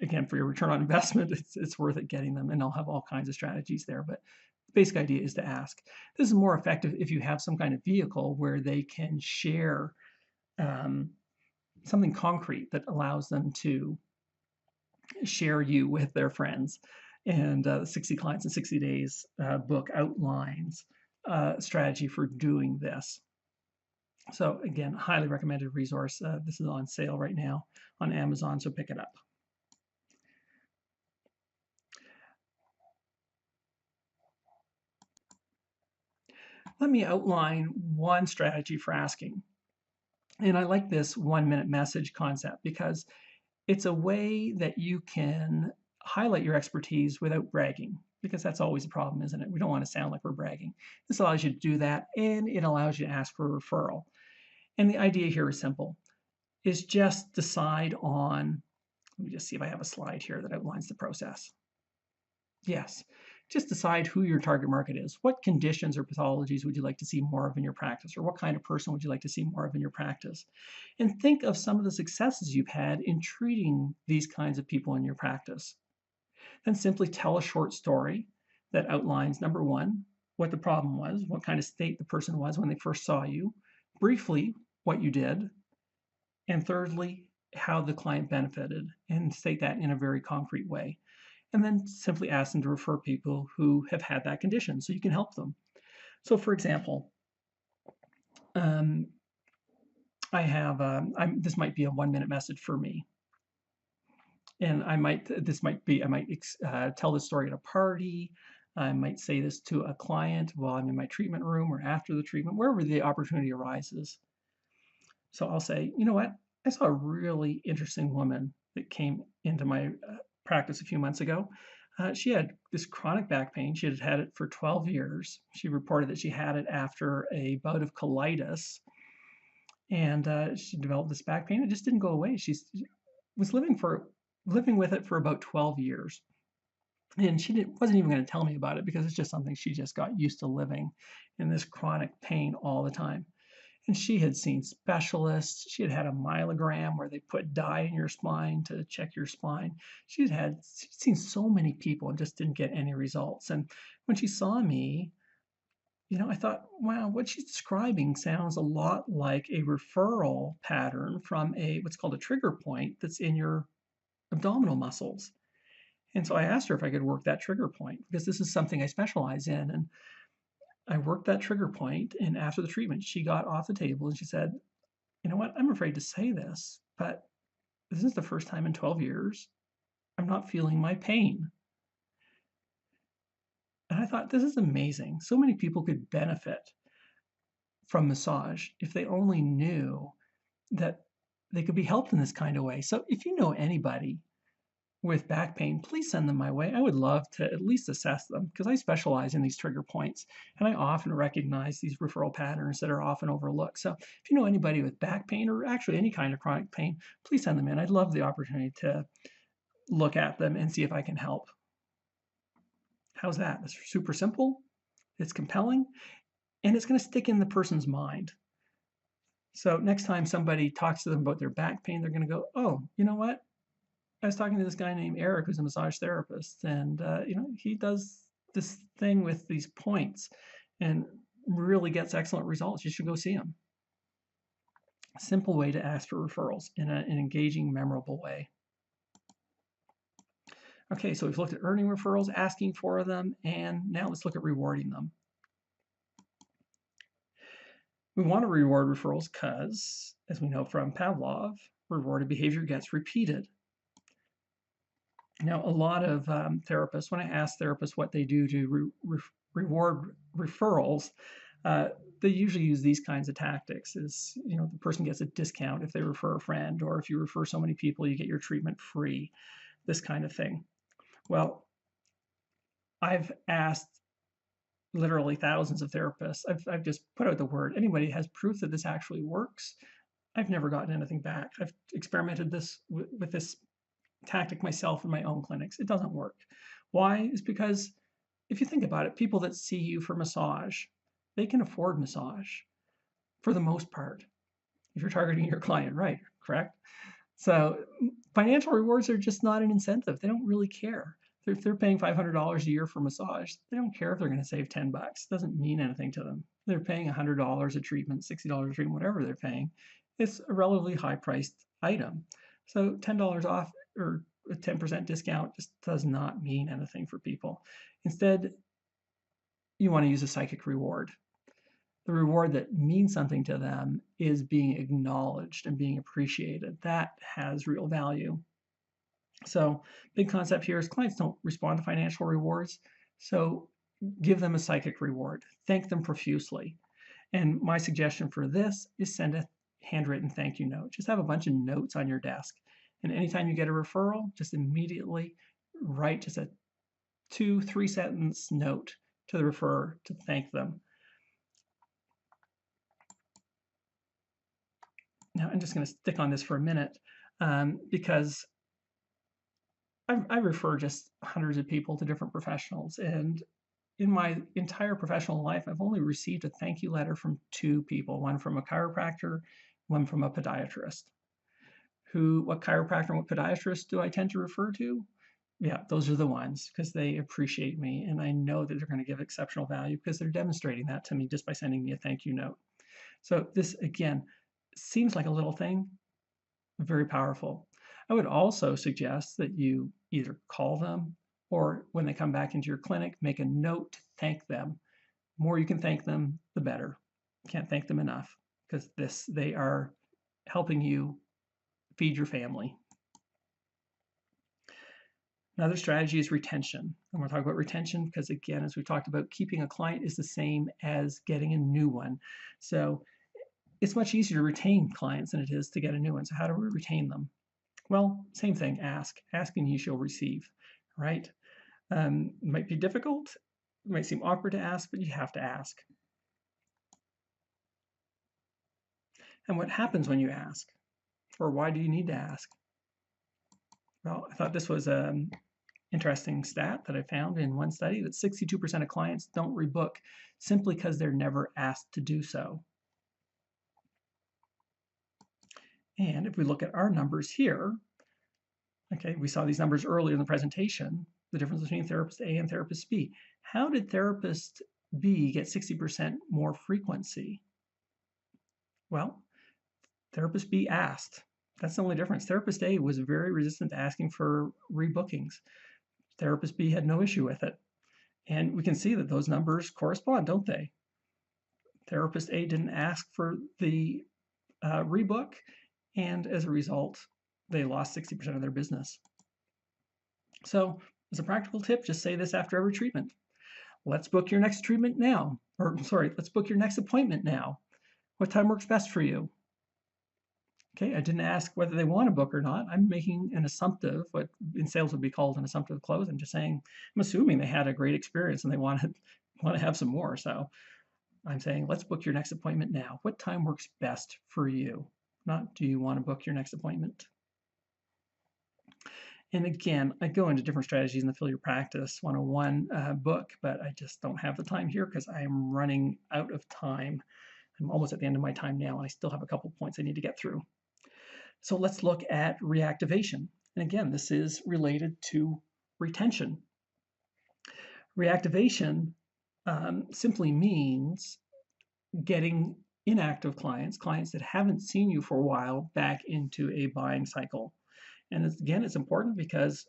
again, for your return on investment, it's worth it getting them, and I'll have all kinds of strategies there. But the basic idea is to ask. This is more effective if you have some kind of vehicle where they can share something concrete that allows them to share you with their friends. And 60 Clients in 60 Days book outlines a strategy for doing this. So again, highly recommended resource. This is on sale right now on Amazon, so pick it up. Let me outline one strategy for asking. And I like this 1-minute message concept because it's a way that you can highlight your expertise without bragging. because that's always a problem, isn't it? We don't want to sound like we're bragging. This allows you to do that, and it allows you to ask for a referral. And the idea here is simple, is just decide on, let me just see if I have a slide here that outlines the process. Yes, just decide who your target market is. What conditions or pathologies would you like to see more of in your practice, or what kind of person would you like to see more of in your practice? And think of some of the successes you've had in treating these kinds of people in your practice. Then simply tell a short story that outlines, number one, what the problem was, what kind of state the person was when they first saw you, briefly what you did, and thirdly, how the client benefited, and state that in a very concrete way. And then simply ask them to refer people who have had that condition so you can help them. So for example, I have, this might be a 1-minute message for me. And I might tell this story at a party. I might say this to a client while I'm in my treatment room or after the treatment, wherever the opportunity arises. So I'll say, you know what? I saw a really interesting woman that came into my practice a few months ago. She had this chronic back pain. She had had it for 12 years. She reported that she had it after a bout of colitis. And she developed this back pain. It just didn't go away. She was living with it for about 12 years. And she wasn't even going to tell me about it because it's just something she just got used to living in this chronic pain all the time. And she had seen specialists. She had had a myelogram where they put dye in your spine to check your spine. She'd seen so many people and just didn't get any results. And when she saw me, I thought, wow, what she's describing sounds a lot like a referral pattern from what's called a trigger point that's in your abdominal muscles. And so I asked her if I could work that trigger point because this is something I specialize in. And I worked that trigger point, and after the treatment, she got off the table and she said, you know what, I'm afraid to say this, but this is the first time in 12 years I'm not feeling my pain. And I thought, this is amazing. So many people could benefit from massage if they only knew that they could be helped in this kind of way. So if you know anybody with back pain, please send them my way. I would love to at least assess them because I specialize in these trigger points and I often recognize these referral patterns that are often overlooked. So if you know anybody with back pain or actually any kind of chronic pain, please send them in. I'd love the opportunity to look at them and see if I can help. How's that? It's super simple, it's compelling, and it's going to stick in the person's mind. So next time somebody talks to them about their back pain, they're going to go, oh, you know what? I was talking to this guy named Eric, who's a massage therapist, and he does this thing with these points and really gets excellent results. You should go see him. A simple way to ask for referrals in an engaging, memorable way. Okay, so we've looked at earning referrals, asking for them, and now let's look at rewarding them. We want to reward referrals because, as we know from Pavlov, rewarded behavior gets repeated. Now, a lot of therapists, when I ask therapists what they do to reward referrals, they usually use these kinds of tactics. The person gets a discount if they refer a friend, or if you refer so many people, you get your treatment free, this kind of thing. Well, I've asked literally thousands of therapists. I've just put out the word. Anybody has proof that this actually works? I've never gotten anything back. I've experimented with this tactic myself in my own clinics. It doesn't work. Why? Is because if you think about it, people that see you for massage, they can afford massage for the most part. If you're targeting your client right, correct? So financial rewards are just not an incentive. They don't really care. If they're paying $500 a year for massage, they don't care if they're going to save $10. It doesn't mean anything to them. They're paying $100 a treatment, $60 a treatment, whatever they're paying. It's a relatively high-priced item. So $10 off or a 10% discount just does not mean anything for people. Instead, you want to use a psychic reward. The reward that means something to them is being acknowledged and being appreciated. That has real value. So big concept here is clients don't respond to financial rewards. So give them a psychic reward. Thank them profusely. And my suggestion for this is send a handwritten thank you note. Just have a bunch of notes on your desk. And anytime you get a referral, just immediately write just a 2-3 sentence note to the referrer to thank them. Now, I'm just going to stick on this for a minute because I refer just hundreds of people to different professionals, and in my entire professional life, I've only received a thank you letter from 2 people, one from a chiropractor, one from a podiatrist. What chiropractor and what podiatrist do I tend to refer to? Yeah, those are the ones, because they appreciate me and I know that they're going to give exceptional value because they're demonstrating that to me just by sending me a thank you note. So this, again, seems like a little thing, very powerful. I would also suggest that you either call them or when they come back into your clinic, make a note to thank them. The more you can thank them, the better. Can't thank them enough because they are helping you feed your family. Another strategy is retention. And we'll talk about retention because, again, as we talked about, keeping a client is the same as getting a new one. So it's much easier to retain clients than it is to get a new one. So how do we retain them? Well, same thing, ask. Ask and you shall receive, right? It might be difficult. It might seem awkward to ask, but you have to ask. And what happens when you ask? Or why do you need to ask? Well, I thought this was an interesting stat that I found in one study that 62% of clients don't rebook simply because they're never asked to do so. And if we look at our numbers here, okay, we saw these numbers earlier in the presentation, the difference between therapist A and therapist B. How did therapist B get 60% more frequency? Well, therapist B asked. That's the only difference. Therapist A was very resistant to asking for rebookings. Therapist B had no issue with it. And we can see that those numbers correspond, don't they? Therapist A didn't ask for the rebook, and as a result, they lost 60% of their business. So as a practical tip, just say this after every treatment. Let's book your next treatment now. Or sorry, let's book your next appointment now. What time works best for you? Okay, I didn't ask whether they want to book or not. I'm making an assumptive, what in sales would be called an assumptive close. I'm just saying, I'm assuming they had a great experience and they want to have some more. So I'm saying, let's book your next appointment now. What time works best for you? Not, do you want to book your next appointment? And again, I go into different strategies in the Fill Your Practice 101 book, but I just don't have the time here because I'm running out of time. I'm almost at the end of my time now, and I still have a couple points I need to get through. So let's look at reactivation. And again, this is related to retention. Reactivation simply means getting inactive clients, clients that haven't seen you for a while, back into a buying cycle. And again, it's important because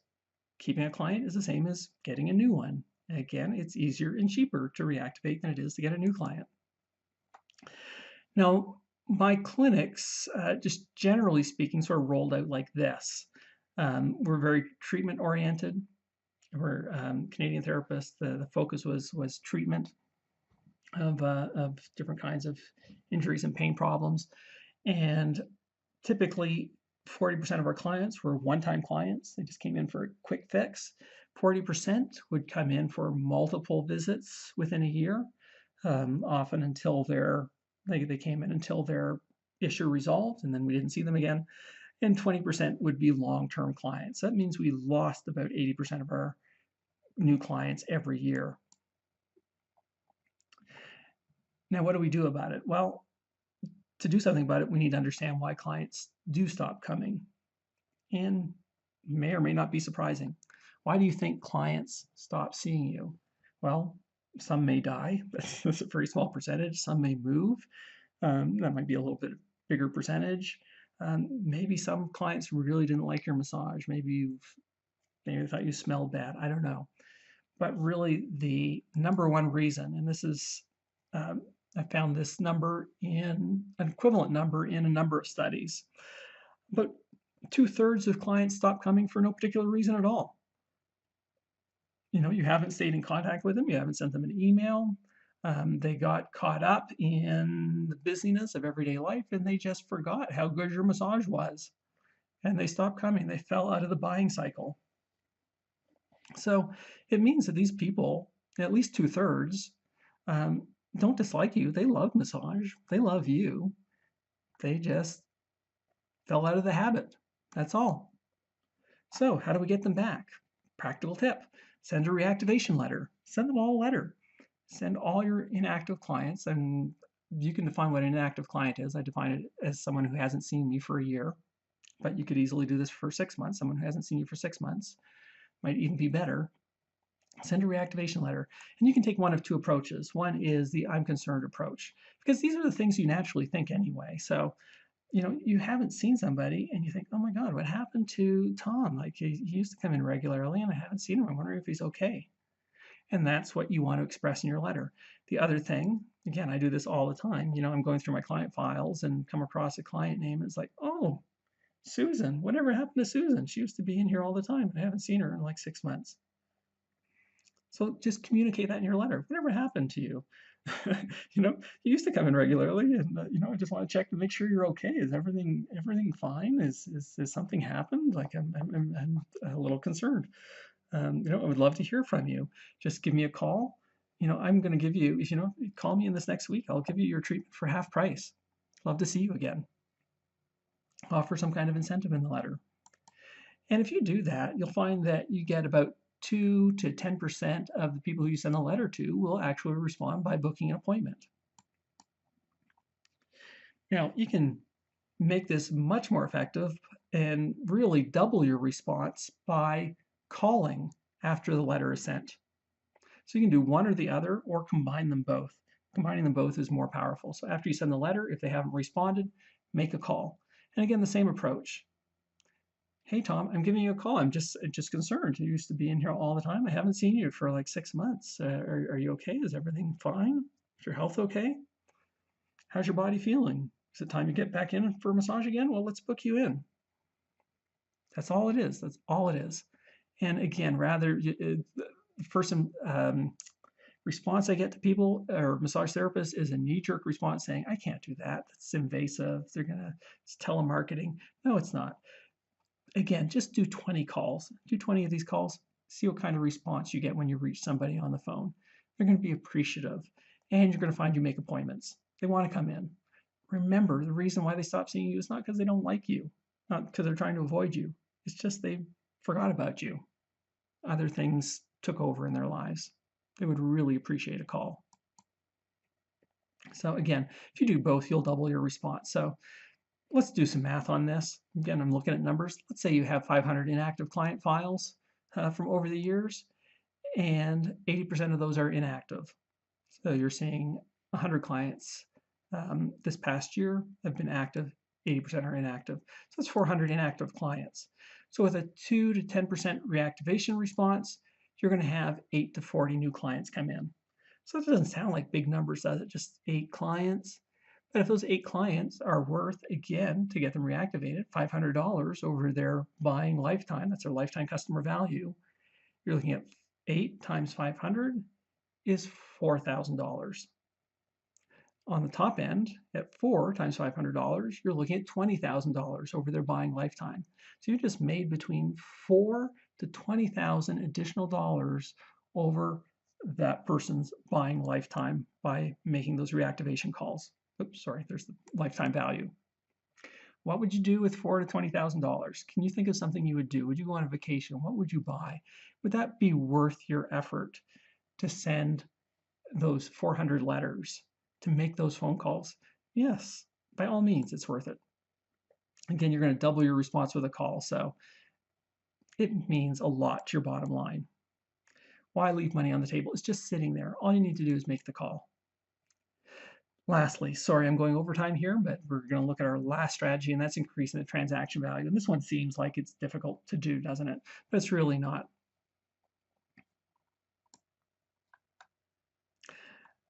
keeping a client is the same as getting a new one. And again, it's easier and cheaper to reactivate than it is to get a new client. Now, my clinics, just generally speaking, sort of rolled out like this. We're very treatment oriented. We're Canadian therapists. The focus was treatment of different kinds of injuries and pain problems. And typically 40% of our clients were one-time clients. They just came in for a quick fix. 40% would come in for multiple visits within a year, often until they came in until their issue resolved, and then we didn't see them again. And 20% would be long-term clients. That means we lost about 80% of our new clients every year. Now, what do we do about it? Well, to do something about it, we need to understand why clients do stop coming. And may or may not be surprising. Why do you think clients stop seeing you? Well, some may die, but that's a very small percentage. Some may move. That might be a little bit bigger percentage. Maybe some clients really didn't like your massage. Maybe they thought you smelled bad. I don't know. But really, the number one reason, and this is I found this number in an equivalent number in a number of studies, but 2/3 of clients stop coming for no particular reason at all. You haven't stayed in contact with them, you haven't sent them an email, they got caught up in the busyness of everyday life and they just forgot how good your massage was. And they stopped coming, they fell out of the buying cycle. So it means that these people, at least 2/3, um, don't dislike you. They love massage. They love you. They just fell out of the habit. That's all. So how do we get them back? Practical tip. Send a reactivation letter. Send them all a letter. Send all your inactive clients, and you can define what an inactive client is. I define it as someone who hasn't seen me for a year, but you could easily do this for 6 months. Someone who hasn't seen you for 6 months might even be better. Send a reactivation letter. And you can take one of two approaches. One is the I'm concerned approach, because these are the things you naturally think anyway. So, you haven't seen somebody and you think, oh my God, what happened to Tom? Like he used to come in regularly and I haven't seen him. I'm wondering if he's okay. And that's what you want to express in your letter. The other thing, again, I do this all the time. I'm going through my client files and come across a client name. And it's like, oh, Susan, whatever happened to Susan? She used to be in here all the time, but I haven't seen her in like 6 months. So just communicate that in your letter. Whatever happened to you? You used to come in regularly, and I just want to check to make sure you're okay. Is everything fine? Is something happened? Like I'm a little concerned. I would love to hear from you. Just give me a call. I'm going to give you, call me in this next week. I'll give you your treatment for half price. Love to see you again. Offer some kind of incentive in the letter. And if you do that, you'll find that you get about 2 to 10% of the people who you send a letter to will actually respond by booking an appointment. Now, you can make this much more effective and really double your response by calling after the letter is sent. So you can do one or the other or combine them both. Combining them both is more powerful. So after you send the letter, if they haven't responded, make a call. And again, the same approach. Hey, Tom, I'm giving you a call. I'm just concerned. You used to be in here all the time. I haven't seen you for like 6 months. Are you okay? Is everything fine? Is your health okay? How's your body feeling? Is it time to get back in for a massage again? Well, let's book you in. That's all it is. That's all it is. And again, the first response I get to people or massage therapists is a knee-jerk response saying, I can't do that. That's invasive. It's telemarketing. No, it's not. Again, just do 20 calls. Do 20 of these calls. See what kind of response you get when you reach somebody on the phone. They're going to be appreciative, and you're going to find you make appointments. They want to come in. Remember, the reason why they stop seeing you is not because they don't like you, not because they're trying to avoid you. It's just they forgot about you. Other things took over in their lives. They would really appreciate a call. So again, if you do both, you'll double your response. So let's do some math on this. Again, I'm looking at numbers. Let's say you have 500 inactive client files from over the years, and 80% of those are inactive. So you're seeing 100 clients this past year have been active, 80% are inactive. So that's 400 inactive clients. So with a 2 to 10% reactivation response, you're going to have 8 to 40 new clients come in. So that doesn't sound like big numbers, does it? Just 8 clients. But if those 8 clients are worth, again, to get them reactivated, $500 over their buying lifetime, that's their lifetime customer value, you're looking at 8 times 500 is $4,000. On the top end, at 4 times $500, you're looking at $20,000 over their buying lifetime. So you just made between $4,000 to $20,000 additional dollars over that person's buying lifetime by making those reactivation calls. Oops, sorry, there's the lifetime value. What would you do with $4,000 to $20,000? Can you think of something you would do? Would you go on a vacation? What would you buy? Would that be worth your effort to send those 400 letters, to make those phone calls? Yes, by all means, it's worth it. Again, you're going to double your response with a call, so it means a lot to your bottom line. Why leave money on the table? It's just sitting there. All you need to do is make the call. Lastly, sorry I'm going over time here, but we're going to look at our last strategy, and that's increasing the transaction value. And this one seems like it's difficult to do, doesn't it? But it's really not.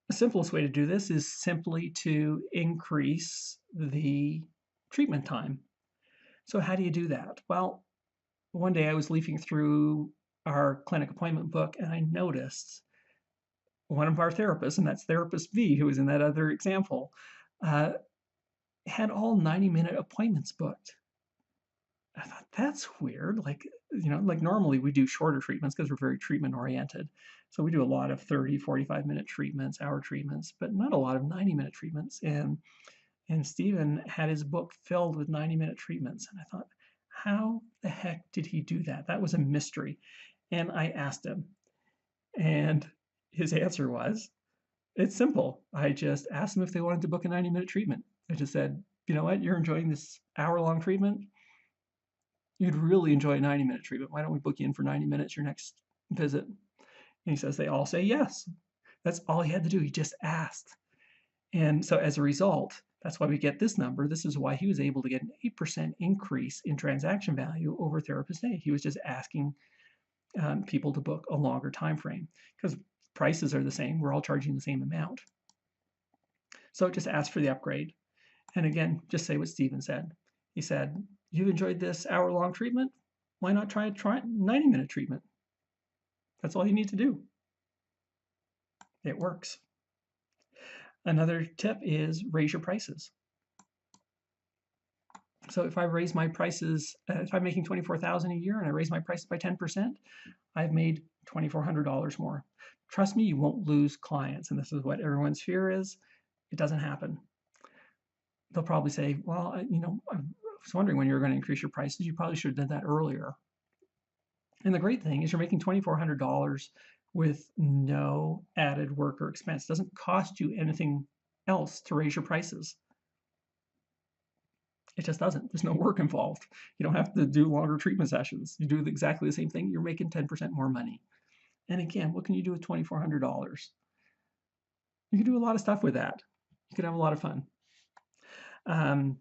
The simplest way to do this is simply to increase the treatment time. So how do you do that? Well, one day I was leafing through our clinic appointment book, and I noticed one of our therapists, and that's therapist V, who was in that other example, had all 90-minute appointments booked. I thought, that's weird. Like, like normally we do shorter treatments because we're very treatment oriented. So we do a lot of 30, 45-minute treatments, hour treatments, but not a lot of 90-minute treatments. And Stephen had his book filled with 90-minute treatments. And I thought, how the heck did he do that? That was a mystery. And I asked him, and his answer was, it's simple. I just asked them if they wanted to book a 90-minute treatment. I just said, you know what, you're enjoying this hour-long treatment? You'd really enjoy a 90-minute treatment. Why don't we book you in for 90 minutes your next visit? And he says they all say yes. That's all he had to do. He just asked. And so as a result, that's why we get this number. This is why he was able to get an 8% increase in transaction value over Therapist A. He was just asking people to book a longer time frame because prices are the same. We're all charging the same amount. So just ask for the upgrade. And again, just say what Stephen said. He said, you've enjoyed this hour-long treatment? Why not try a 90-minute treatment? That's all you need to do. It works. Another tip is raise your prices. So if I raise my prices, if I'm making $24,000 a year and I raise my prices by 10%, I've made $2,400 more. Trust me, you won't lose clients. And this is what everyone's fear is. It doesn't happen. They'll probably say, well, I was wondering when you were going to increase your prices. You probably should have done that earlier. And the great thing is you're making $2,400 with no added work or expense. It doesn't cost you anything else to raise your prices. It just doesn't. There's no work involved. You don't have to do longer treatment sessions. You do exactly the same thing. You're making 10% more money. And again, what can you do with $2,400? You can do a lot of stuff with that. You can have a lot of fun. I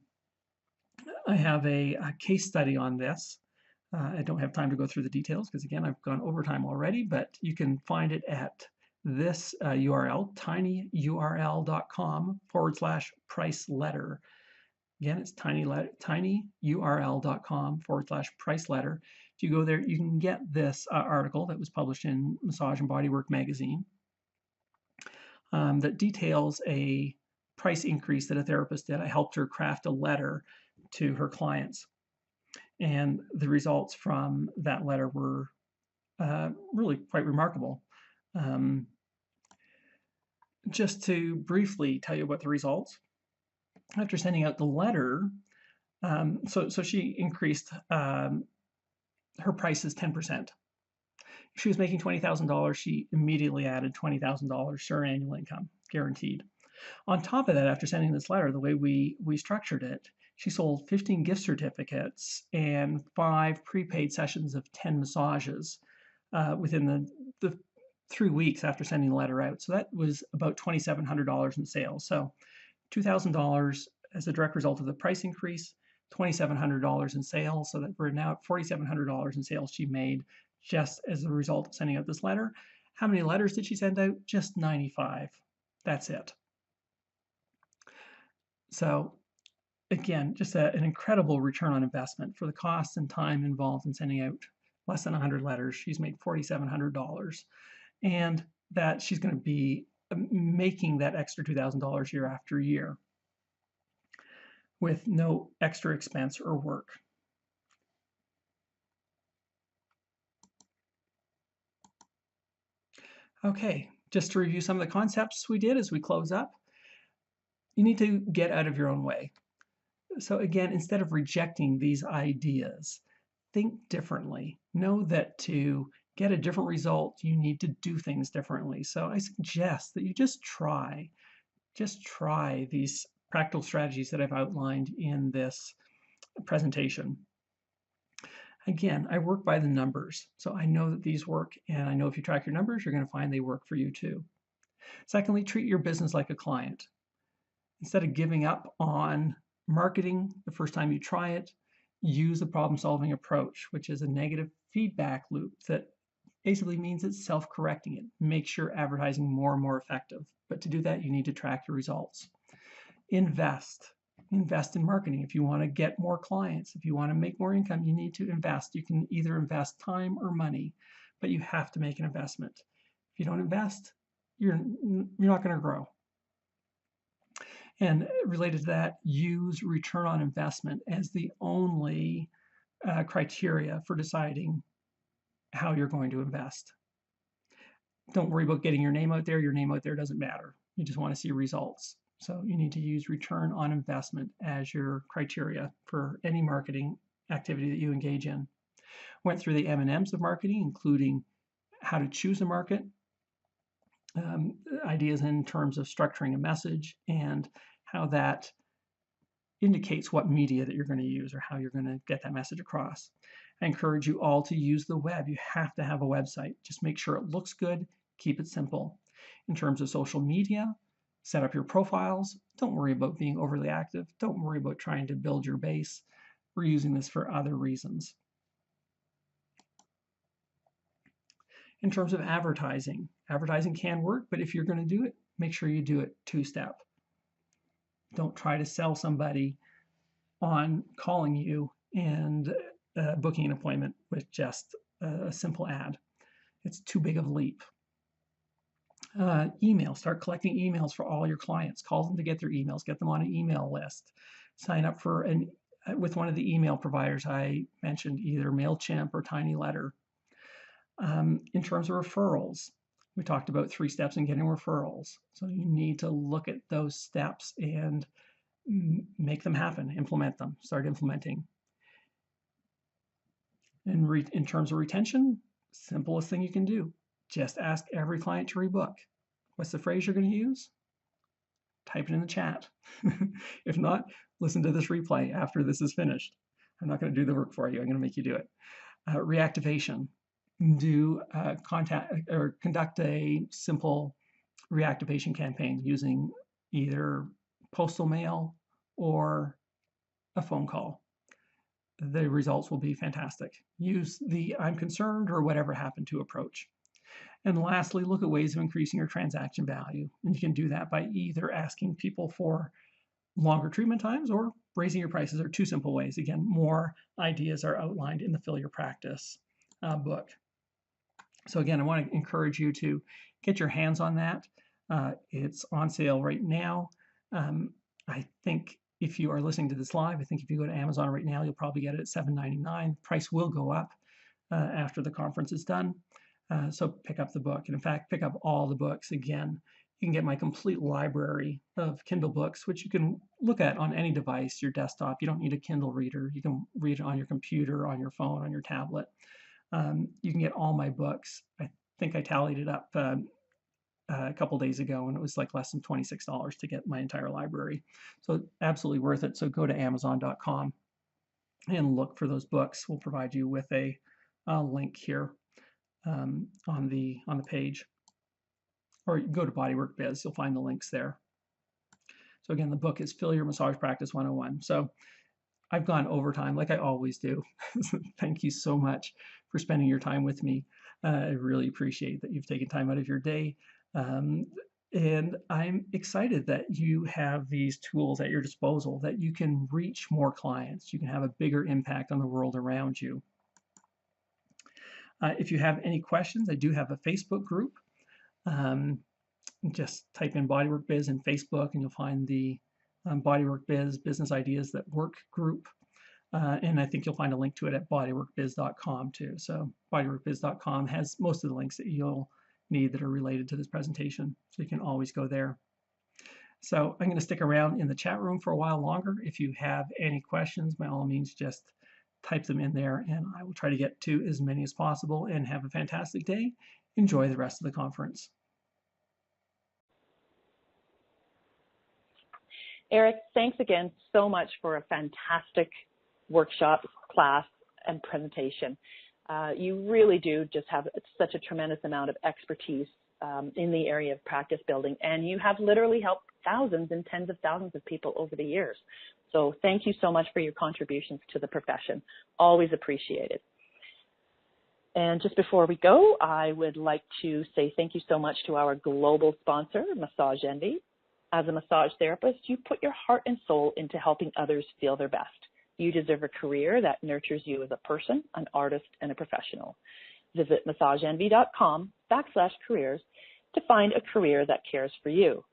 have a case study on this. I don't have time to go through the details because, again, I've gone overtime already, but you can find it at this URL, tinyurl.com/price letter. Again, it's tinyurl.com/price letter. If you go there, you can get this article that was published in Massage and Bodywork magazine that details a price increase that a therapist did. I helped her craft a letter to her clients. And the results from that letter were really quite remarkable. Just to briefly tell you about the results, after sending out the letter, so she increased her prices 10%. She was making $20,000. She immediately added $20,000 to her annual income, guaranteed. On top of that, after sending this letter, the way we structured it, she sold 15 gift certificates and 5 prepaid sessions of 10 massages within the 3 weeks after sending the letter out. So that was about $2,700 in sales. So $2,000 as a direct result of the price increase, $2,700 in sales. So that we're now at $4,700 in sales she made just as a result of sending out this letter. How many letters did she send out? Just 95. That's it. So again, just an incredible return on investment for the cost and time involved in sending out less than 100 letters. She's made $4,700, and that she's going to be making that extra $2,000 year after year with no extra expense or work. Okay, just to review some of the concepts we did as we close up, you need to get out of your own way. So again, instead of rejecting these ideas, think differently. Know that to get a different result, you need to do things differently. So I suggest that you just try these practical strategies that I've outlined in this presentation. Again, I work by the numbers, so I know that these work, and I know if you track your numbers, you're going to find they work for you too. Secondly, treat your business like a client. Instead of giving up on marketing the first time you try it, use the problem-solving approach, which is a negative feedback loop that basically means it's self-correcting. It makes your advertising more and more effective. But to do that, you need to track your results. Invest in marketing. If you want to get more clients, if you want to make more income, you need to invest. You can either invest time or money, but you have to make an investment. If you don't invest, you're not going to grow. And related to that, use return on investment as the only criteria for deciding how you're going to invest. Don't worry about getting your name out there. Your name out there doesn't matter. You just want to see results. So you need to use return on investment as your criteria for any marketing activity that you engage in. Went through the M&Ms of marketing, including how to choose a market, ideas in terms of structuring a message, and how that indicates what media that you're going to use or how you're going to get that message across. I encourage you all to use the web. You have to have a website. Just make sure it looks good. Keep it simple. In terms of social media, set up your profiles. Don't worry about being overly active. Don't worry about trying to build your base. We're using this for other reasons. In terms of advertising, advertising can work, but if you're going to do it, make sure you do it two-step. Don't try to sell somebody on calling you and booking an appointment with just a simple ad. It's too big of a leap. Email. Start collecting emails for all your clients. Call them to get their emails. Get them on an email list. Sign up for with one of the email providers I mentioned, either MailChimp or TinyLetter. In terms of referrals, we talked about 3 steps in getting referrals. So you need to look at those steps and make them happen, implement them, start implementing. And in terms of retention, simplest thing you can do, just ask every client to rebook. What's the phrase you're going to use? Type it in the chat. If not, listen to this replay after this is finished. I'm not going to do the work for you. I'm going to make you do it. Reactivation. Conduct a simple reactivation campaign using either postal mail or a phone call. The results will be fantastic. Use the I'm concerned or whatever happened to approach. And lastly, look at ways of increasing your transaction value. And you can do that by either asking people for longer treatment times or raising your prices. There are 2 simple ways. Again, more ideas are outlined in the Fill Your Practice book. So again, I want to encourage you to get your hands on that. It's on sale right now. I think if you are listening to this live, I think if you go to Amazon right now, you'll probably get it at $7.99. Price will go up after the conference is done. So pick up the book. And in fact, pick up all the books. Again, you can get my complete library of Kindle books, which you can look at on any device, your desktop. You don't need a Kindle reader. You can read it on your computer, on your phone, on your tablet. You can get all my books. I think I tallied it up a couple days ago, and it was like less than $26 to get my entire library. So absolutely worth it. So go to Amazon.com and look for those books. We'll provide you with a link here on the page, or go to Bodywork Biz. You'll find the links there. So again, the book is Fill Your Massage Practice 101. So I've gone overtime like I always do. Thank you so much for spending your time with me. I really appreciate that you've taken time out of your day. And I'm excited that you have these tools at your disposal, that you can reach more clients. You can have a bigger impact on the world around you. If you have any questions, I do have a Facebook group. Just type in Bodywork Biz in Facebook and you'll find the Bodywork Biz Business Ideas That Work group. And I think you'll find a link to it at bodyworkbiz.com too. So bodyworkbiz.com has most of the links that you'll need that are related to this presentation. So you can always go there. So I'm going to stick around in the chat room for a while longer. If you have any questions, by all means, just type them in there and I will try to get to as many as possible. And have a fantastic day. Enjoy the rest of the conference. Eric, thanks again so much for a fantastic workshop, class, and presentation. You really do just have such a tremendous amount of expertise in the area of practice building, and you have literally helped thousands and tens of thousands of people over the years. So thank you so much for your contributions to the profession. Always appreciated. And just before we go, I would like to say thank you so much to our global sponsor, Massage Envy. As a massage therapist, you put your heart and soul into helping others feel their best. You deserve a career that nurtures you as a person, an artist, and a professional. Visit massageenvy.com/careers to find a career that cares for you.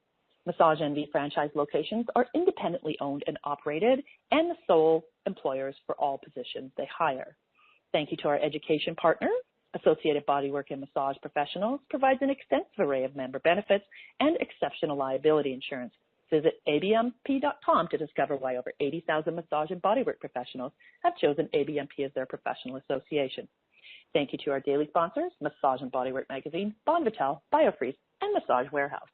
Massage Envy franchise locations are independently owned and operated and the sole employers for all positions they hire. Thank you to our education partner. Associated Bodywork and Massage Professionals provides an extensive array of member benefits and exceptional liability insurance. Visit abmp.com to discover why over 80,000 massage and bodywork professionals have chosen ABMP as their professional association. Thank you to our daily sponsors, Massage and Bodywork Magazine, Bon Vital, BioFreeze, and Massage Warehouse.